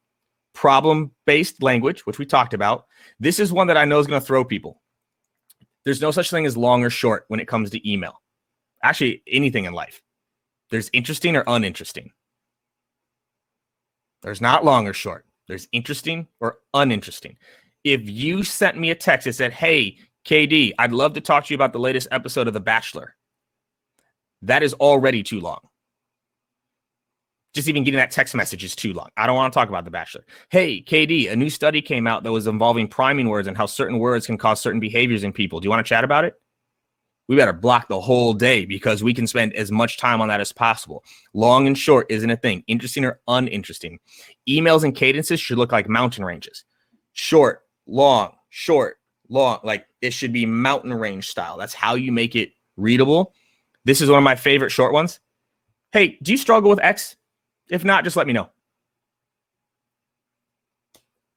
Problem-based language, which we talked about. This is one that I know is going to throw people. There's no such thing as long or short when it comes to email. Actually, anything in life. There's interesting or uninteresting. There's not long or short. There's interesting or uninteresting. If you sent me a text that said, hey, KD, I'd love to talk to you about the latest episode of The Bachelor. That is already too long. Just even getting that text message is too long. I don't want to talk about The Bachelor. Hey, KD, a new study came out that was involving priming words and how certain words can cause certain behaviors in people. Do you want to chat about it? we better block the whole day because we can spend as much time on that as possible. Long and short isn't a thing. Interesting or uninteresting. Emails and cadences should look like mountain ranges. Short, long, like it should be mountain range style. That's how you make it readable. This is one of my favorite short ones. Hey, do you struggle with X? If not, just let me know.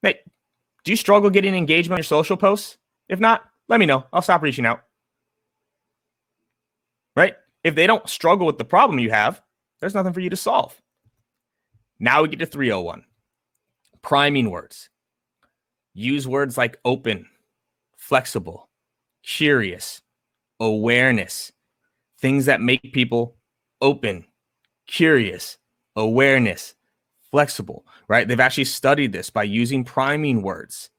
Hey, do you struggle getting engagement on your social posts? If not, let me know. I'll stop reaching out. Right? If they don't struggle with the problem you have, there's nothing for you to solve. Now we get to 301. Priming words. Use words like open, flexible, curious, awareness. Things that make people open, curious, awareness, flexible, right? They've actually studied this by using priming words.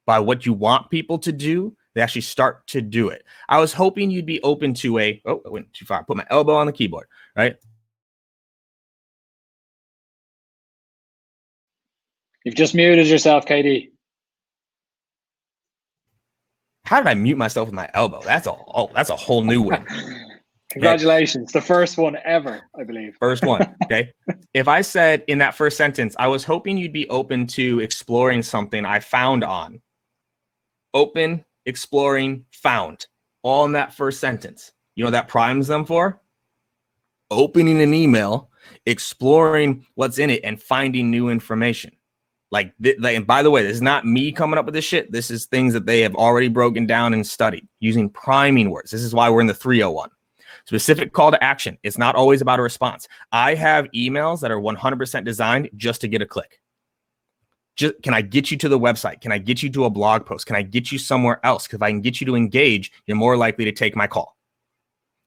By what you want people to do, they actually start to do it. I was hoping you'd be open to I went too far. Put my elbow on the keyboard, right? You've just muted yourself, KD. How did I mute myself with my elbow? That's a whole new one. Congratulations. Okay. The first one ever, I believe. First one. Okay. If I said in that first sentence, I was hoping you'd be open to exploring something I found on. Open, exploring, found. All in that first sentence. You know what that primes them for? Opening an email, exploring what's in it, and finding new information. And by the way, this is not me coming up with this shit. This is things that they have already broken down and studied using priming words. This is why we're in the 301. Specific call to action. It's not always about a response. I have emails that are 100% designed just to get a click. Can I get you to the website? Can I get you to a blog post? Can I get you somewhere else? Because if I can get you to engage, you're more likely to take my call.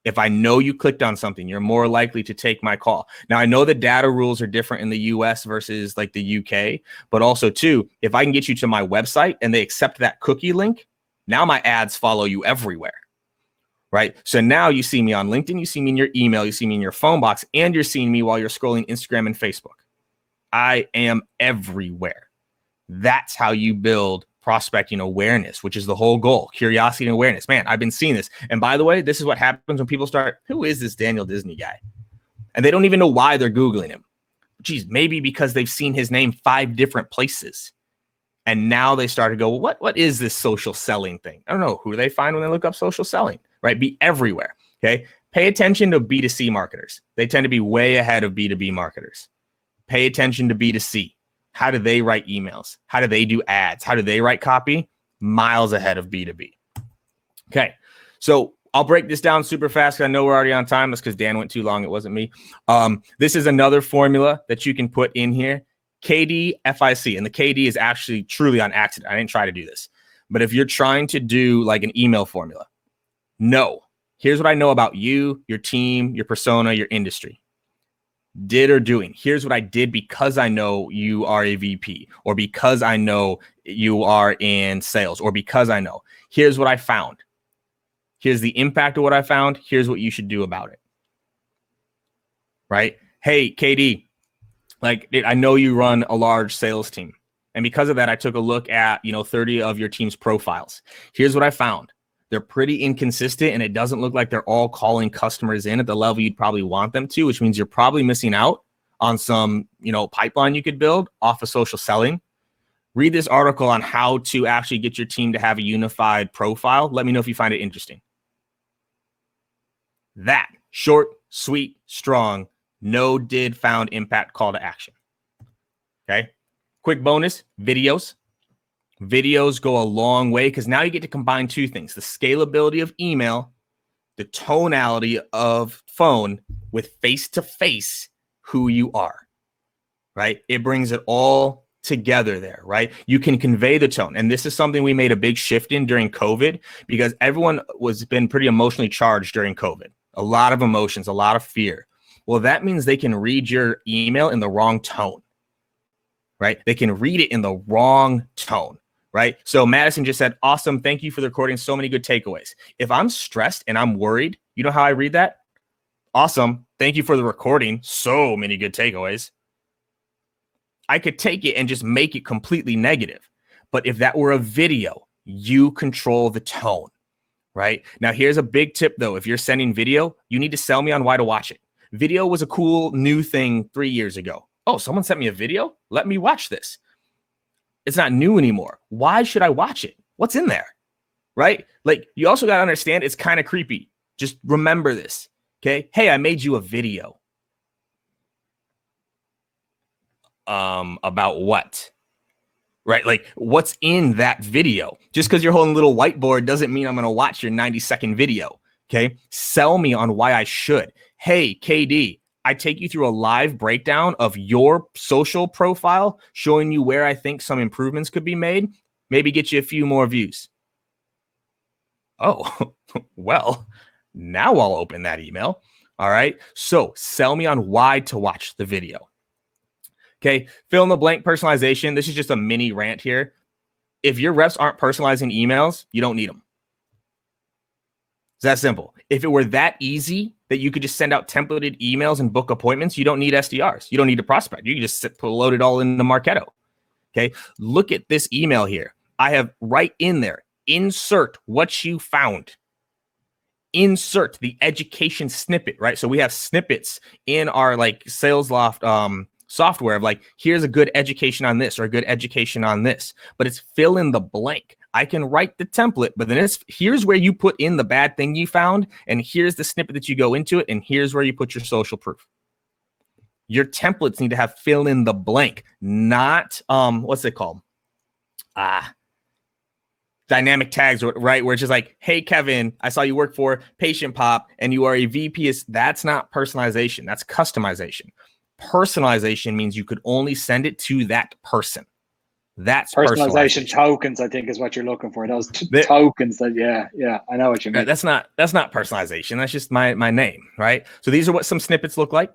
If I know you clicked on something, you're more likely to take my call. Now, I know the data rules are different in the US versus like the UK, but also too, if I can get you to my website and they accept that cookie link, now my ads follow you everywhere, right? So now you see me on LinkedIn, you see me in your email, you see me in your phone box, and you're seeing me while you're scrolling Instagram and Facebook. I am everywhere. That's how you build prospecting awareness, which is the whole goal. Curiosity and awareness. Man, I've been seeing this. And by the way, this is what happens when people start, who is this Daniel Disney guy? And they don't even know why they're Googling him. Geez, maybe because they've seen his name 5 different places. And now they start to go, well, what is this social selling thing? I don't know. Who do they find when they look up social selling, right? Be everywhere, okay? Pay attention to B2C marketers. They tend to be way ahead of B2B marketers. Pay attention to B2C. How do they write emails? How do they do ads? How do they write copy? Miles ahead of B2B. Okay, so I'll break this down super fast because I know we're already on time. That's because Dan went too long. It wasn't me. This is another formula that you can put in here. KD, FIC. And the KD is actually truly on accident. I didn't try to do this. But if you're trying to do like an email formula, here's what I know about you, your team, your persona, your industry. Did or doing. Here's what I did because I know you are a VP, or because I know you are in sales, or because I know. Here's what I found. Here's the impact of what I found. Here's what you should do about it. Right? Hey, KD, I know you run a large sales team. And because of that, I took a look at, 30 of your team's profiles. Here's what I found. They're pretty inconsistent, and it doesn't look like they're all calling customers in at the level you'd probably want them to, which means you're probably missing out on some, pipeline you could build off of social selling. Read this article on how to actually get your team to have a unified profile. Let me know if you find it interesting. That short, sweet, strong, no, did, found, impact, call to action. Okay. Quick bonus, videos. Videos go a long way because now you get to combine 2 things: the scalability of email, the tonality of phone, with face-to-face who you are, right? It brings it all together there, right? You can convey the tone. And this is something we made a big shift in during COVID because everyone been pretty emotionally charged during COVID. A lot of emotions, a lot of fear. Well, that means they can read your email in the wrong tone, right? They can read it in the wrong tone. Right. So Madison just said, awesome. Thank you for the recording. So many good takeaways. If I'm stressed and I'm worried, you know how I read that? Awesome. Thank you for the recording. So many good takeaways. I could take it and just make it completely negative. But if that were a video, you control the tone. right? Now, here's a big tip, though. If you're sending video, you need to sell me on why to watch it. Video was a cool new thing 3 years ago. Oh, someone sent me a video? Let me watch this. It's not new anymore. Why should I watch it? What's in there, right? Like, you also got to understand it's kind of creepy. Just remember this, okay? Hey, I made you a video. About what? Right? Like, what's in that video? Just because you're holding a little whiteboard doesn't mean I'm going to watch your 90-second video. Okay. Sell me on why I should. Hey, KD, I take you through a live breakdown of your social profile, showing you where I think some improvements could be made. Maybe get you a few more views. Oh, well, now I'll open that email. All right. So sell me on why to watch the video. Okay, fill in the blank personalization. This is just a mini rant here. If your reps aren't personalizing emails, you don't need them. It's that simple. If it were that easy that you could just send out templated emails and book appointments, you don't need SDRs. You don't need to prospect. You can just load it all into Marketo. Okay, look at this email here. I have right in there, insert what you found. Insert the education snippet, right? So we have snippets in our like SalesLoft software of like, here's a good education on this or a good education on this, but it's fill in the blank. I can write the template, but then here's where you put in the bad thing you found, and here's the snippet that you go into it, and here's where you put your social proof. Your templates need to have fill in the blank, not what's it called? Dynamic tags, right? Where it's just like, hey, Kevin, I saw you work for PatientPop and you are a VP. That's not personalization. That's customization. Personalization means you could only send it to that person. That's personalization tokens, I think, is what you're looking for. Those tokens that, yeah, I know what you mean. That's not personalization. That's just my name, right? So these are what some snippets look like,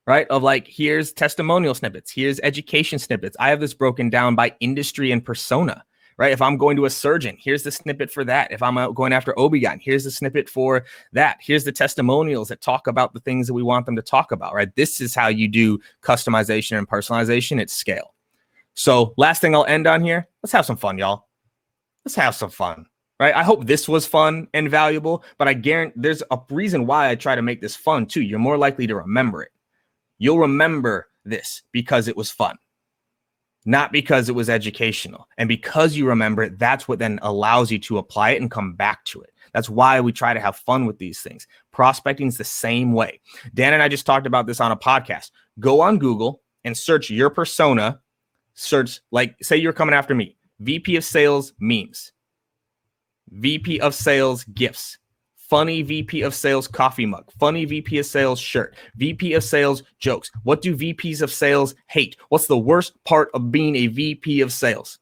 right? Of like, here's testimonial snippets, here's education snippets. I have this broken down by industry and persona, right? If I'm going to a surgeon, here's the snippet for that. If I'm going after OB-GYN, here's the snippet for that. Here's the testimonials that talk about the things that we want them to talk about, right? This is how you do customization and personalization at scale. So last thing I'll end on here, let's have some fun, y'all. Let's have some fun, right? I hope this was fun and valuable, but I guarantee there's a reason why I try to make this fun too. You're more likely to remember it. You'll remember this because it was fun. Not because it was educational. And because you remember it, that's what then allows you to apply it and come back to it. That's why we try to have fun with these things. Prospecting is the same way. Dan and I just talked about this on a podcast. Go on Google and search your persona. Search, like, say you're coming after me. VP of Sales memes. VP of Sales gifts. Funny VP of Sales coffee mug, funny VP of Sales shirt, VP of Sales jokes. What do VPs of Sales hate? What's the worst part of being a VP of Sales?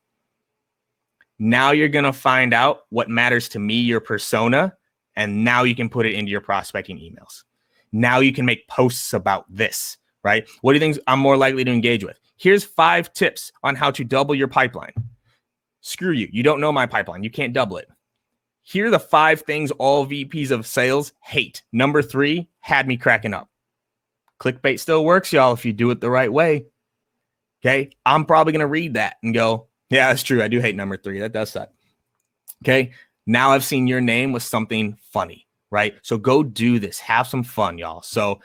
Now you're going to find out what matters to me, your persona, and now you can put it into your prospecting emails. Now you can make posts about this, right? What do you think I'm more likely to engage with? Here's 5 tips on how to double your pipeline. Screw you. You don't know my pipeline. You can't double it. Here are the 5 things all VPs of sales hate. Number 3 had me cracking up. Clickbait still works, y'all, if you do it the right way. Okay. I'm probably going to read that and go, yeah, that's true. I do hate number 3. That does suck. Okay. Now I've seen your name with something funny, right? So go do this. Have some fun, y'all. So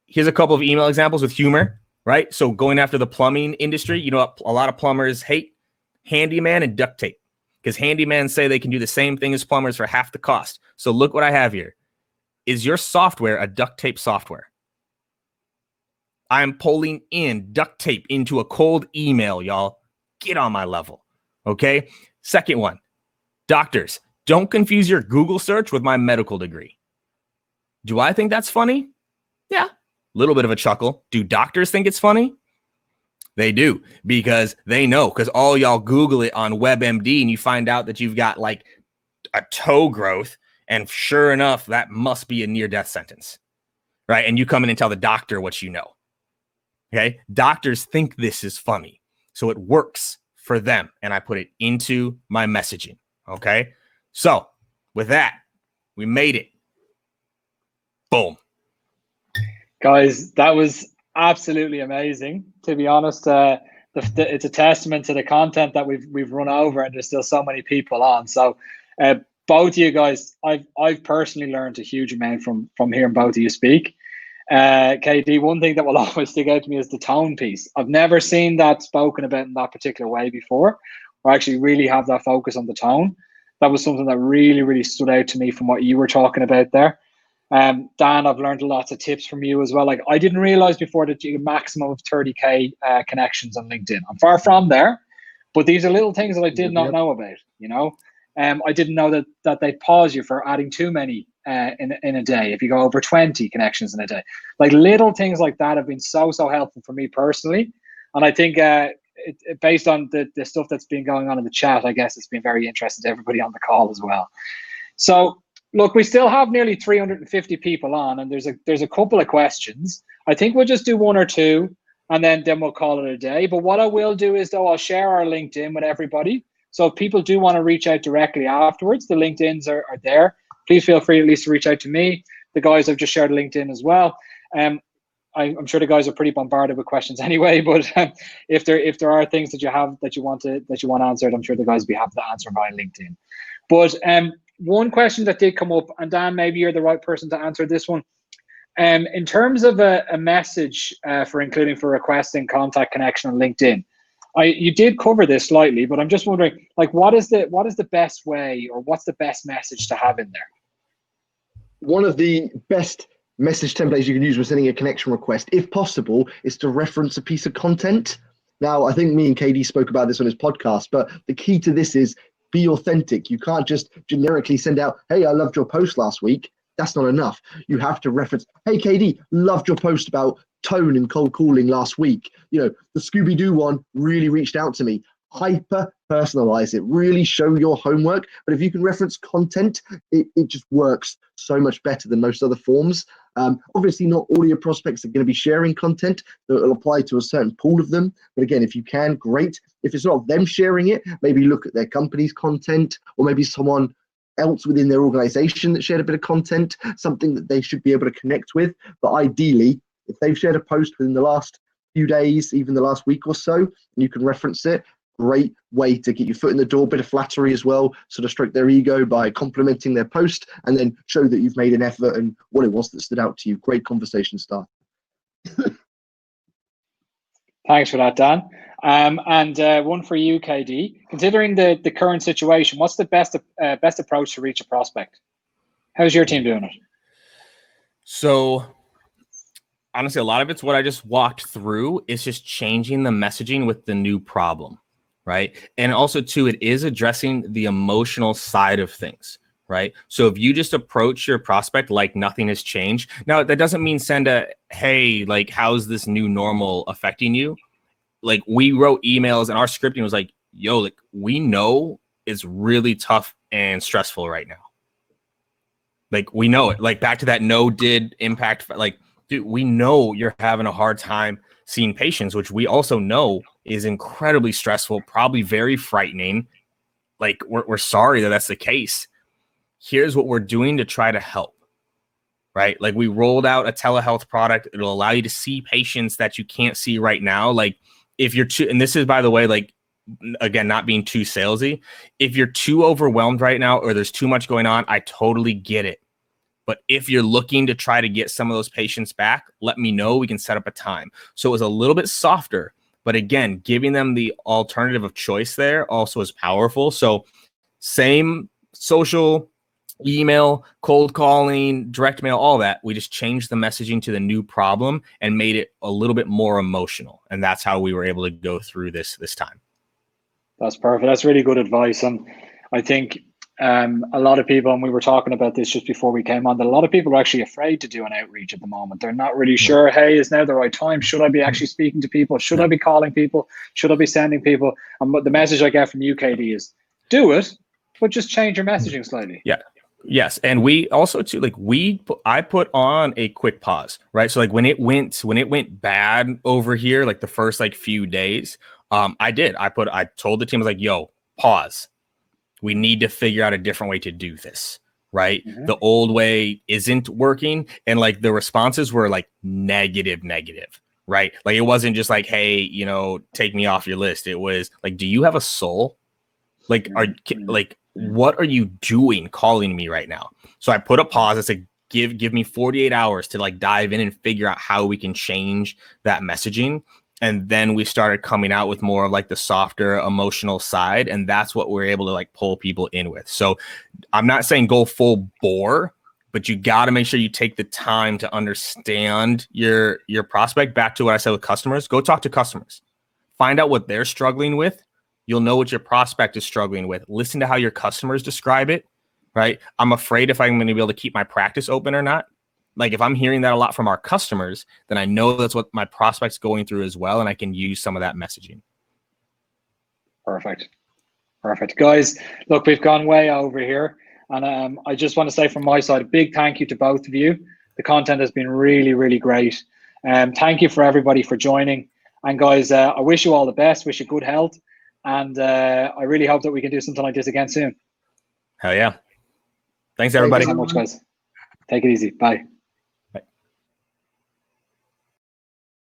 here's a couple of email examples with humor, right? So going after the plumbing industry, you know, a lot of plumbers hate handyman and duct tape. Because handymen say they can do the same thing as plumbers for half the cost. So look what I have here. Is your software a duct tape software? I'm pulling in duct tape into a cold email, y'all. Get on my level. Okay. Second one, doctors, don't confuse your Google search with my medical degree. Do I think that's funny? Yeah. A little bit of a chuckle. Do doctors think it's funny? They do, because they know, because all y'all Google it on WebMD and you find out that you've got like a toe growth. And sure enough, that must be a near-death sentence, right? And you come in and tell the doctor what you know. Okay. Doctors think this is funny. So it works for them. And I put it into my messaging. Okay. So with that, we made it. Boom. Guys, that was absolutely amazing, to be honest. It's a testament to the content that we've run over, and there's still so many people on. So both of you guys, I've personally learned a huge amount from hearing both of you speak. KD, one thing that will always stick out to me is the tone piece. I've never seen that spoken about in that particular way before, or actually really have that focus on the tone. That was something that really, really stood out to me from what you were talking about there. Dan, I've learned lots of tips from you as well. Like, I didn't realize before that you get a maximum of 30K connections on LinkedIn. I'm far from there, but these are little things that I did not know about, you know. I didn't know that they pause you for adding too many in a day if you go over 20 connections in a day. Like, little things like that have been so helpful for me personally. And I think based on the stuff that's been going on in the chat, I guess it's been very interesting to everybody on the call as well. So look, we still have nearly 350 people on, and there's a couple of questions. I think we'll just do one or two, and then we'll call it a day. But what I will do is, though, I'll share our LinkedIn with everybody. So if people do want to reach out directly afterwards, the LinkedIns are there. Please feel free at least to reach out to me. The guys have just shared LinkedIn as well. I'm sure the guys are pretty bombarded with questions anyway. But if there are things that you want answered, I'm sure the guys will be happy to answer via LinkedIn. But one question that did come up, and Dan, maybe you're the right person to answer this one. In terms of a message for requesting contact connection on LinkedIn, you did cover this slightly, but I'm just wondering, like, what is the best way, or what's the best message to have in there? One of the best message templates you can use when sending a connection request, if possible, is to reference a piece of content. Now, I think me and KD spoke about this on his podcast, but the key to this is be authentic. You can't just generically send out, hey, I loved your post last week. That's not enough. You have to reference, hey, KD, loved your post about tone and cold calling last week. You know, the Scooby-Doo one really reached out to me. Hyper personalize it, really show your homework. But if you can reference content, it just works so much better than most other forms. Obviously, not all of your prospects are going to be sharing content that will apply to a certain pool of them. But again, if you can, great. If it's not them sharing it, maybe look at their company's content, or maybe someone else within their organization that shared a bit of content, something that they should be able to connect with. But ideally, if they've shared a post within the last few days, even the last week or so, and you can reference it, great way to get your foot in the door. Bit of flattery as well, sort of stroke their ego by complimenting their post, and then show that you've made an effort and what it was that stood out to you. Great conversation start. Thanks for that, Dan. And one for you, KD. Considering the current situation, what's the best approach to reach a prospect? How's your team doing it? So honestly, a lot of it's what I just walked through. It's just changing the messaging with the new problem, right? And also, too, it is addressing the emotional side of things, right? So if you just approach your prospect like nothing has changed. Now, that doesn't mean send a, hey, like, how's this new normal affecting you? Like, we wrote emails and our scripting was like, yo, like, we know it's really tough and stressful right now. Like, we know it. Like, back to that did impact, like, dude, we know you're having a hard time seeing patients, which we also know is incredibly stressful, probably very frightening. Like, we're sorry that that's the case. Here's what we're doing to try to help, right? Like, we rolled out a telehealth product. It'll allow you to see patients that you can't see right now. Like, if you're too, and this is, by the way, like, again, not being too salesy, if you're too overwhelmed right now or there's too much going on, I totally get it. But if you're looking to try to get some of those patients back, let me know. We can set up a time. So it was a little bit softer, but again, giving them the alternative of choice there also is powerful. So same social, email, cold calling, direct mail, all that. We just changed the messaging to the new problem and made it a little bit more emotional. And that's how we were able to go through this time. That's perfect. That's really good advice. And I think a lot of people, and we were talking about this just before we came on, that a lot of people are actually afraid to do an outreach at the moment. They're not really sure, hey, is now the right time? Should I be actually speaking to people? Should I be calling people? Should I be sending people? And the message I get from you, KD, is do it, but just change your messaging slightly. Yeah. Yes. And we also too, like, I put on a quick pause, right? So like when it went bad over here, like the first like few days, I told the team, I was like, yo, pause. We need to figure out a different way to do this, right? Mm-hmm. The old way isn't working. And like the responses were like negative, right? Like, it wasn't just like, hey, take me off your list. It was like, do you have a soul? Like, what are you doing calling me right now? So I put a pause. I said, give me 48 hours to like dive in and figure out how we can change that messaging. And then we started coming out with more of like the softer emotional side. And that's what we're able to like pull people in with. So I'm not saying go full bore, but you got to make sure you take the time to understand your prospect. Back to what I said with customers, go talk to customers, find out what they're struggling with. You'll know what your prospect is struggling with. Listen to how your customers describe it, right? I'm afraid if I'm going to be able to keep my practice open or not. Like if I'm hearing that a lot from our customers, then I know that's what my prospect's going through as well. And I can use some of that messaging. Perfect. Guys, look, we've gone way over here. And I just want to say from my side, a big thank you to both of you. The content has been really, really great. Thank you for everybody for joining. And guys, I wish you all the best, wish you good health. And I really hope that we can do something like this again soon. Hell yeah. Thanks, everybody. Thank you so much, guys. Take it easy. Bye.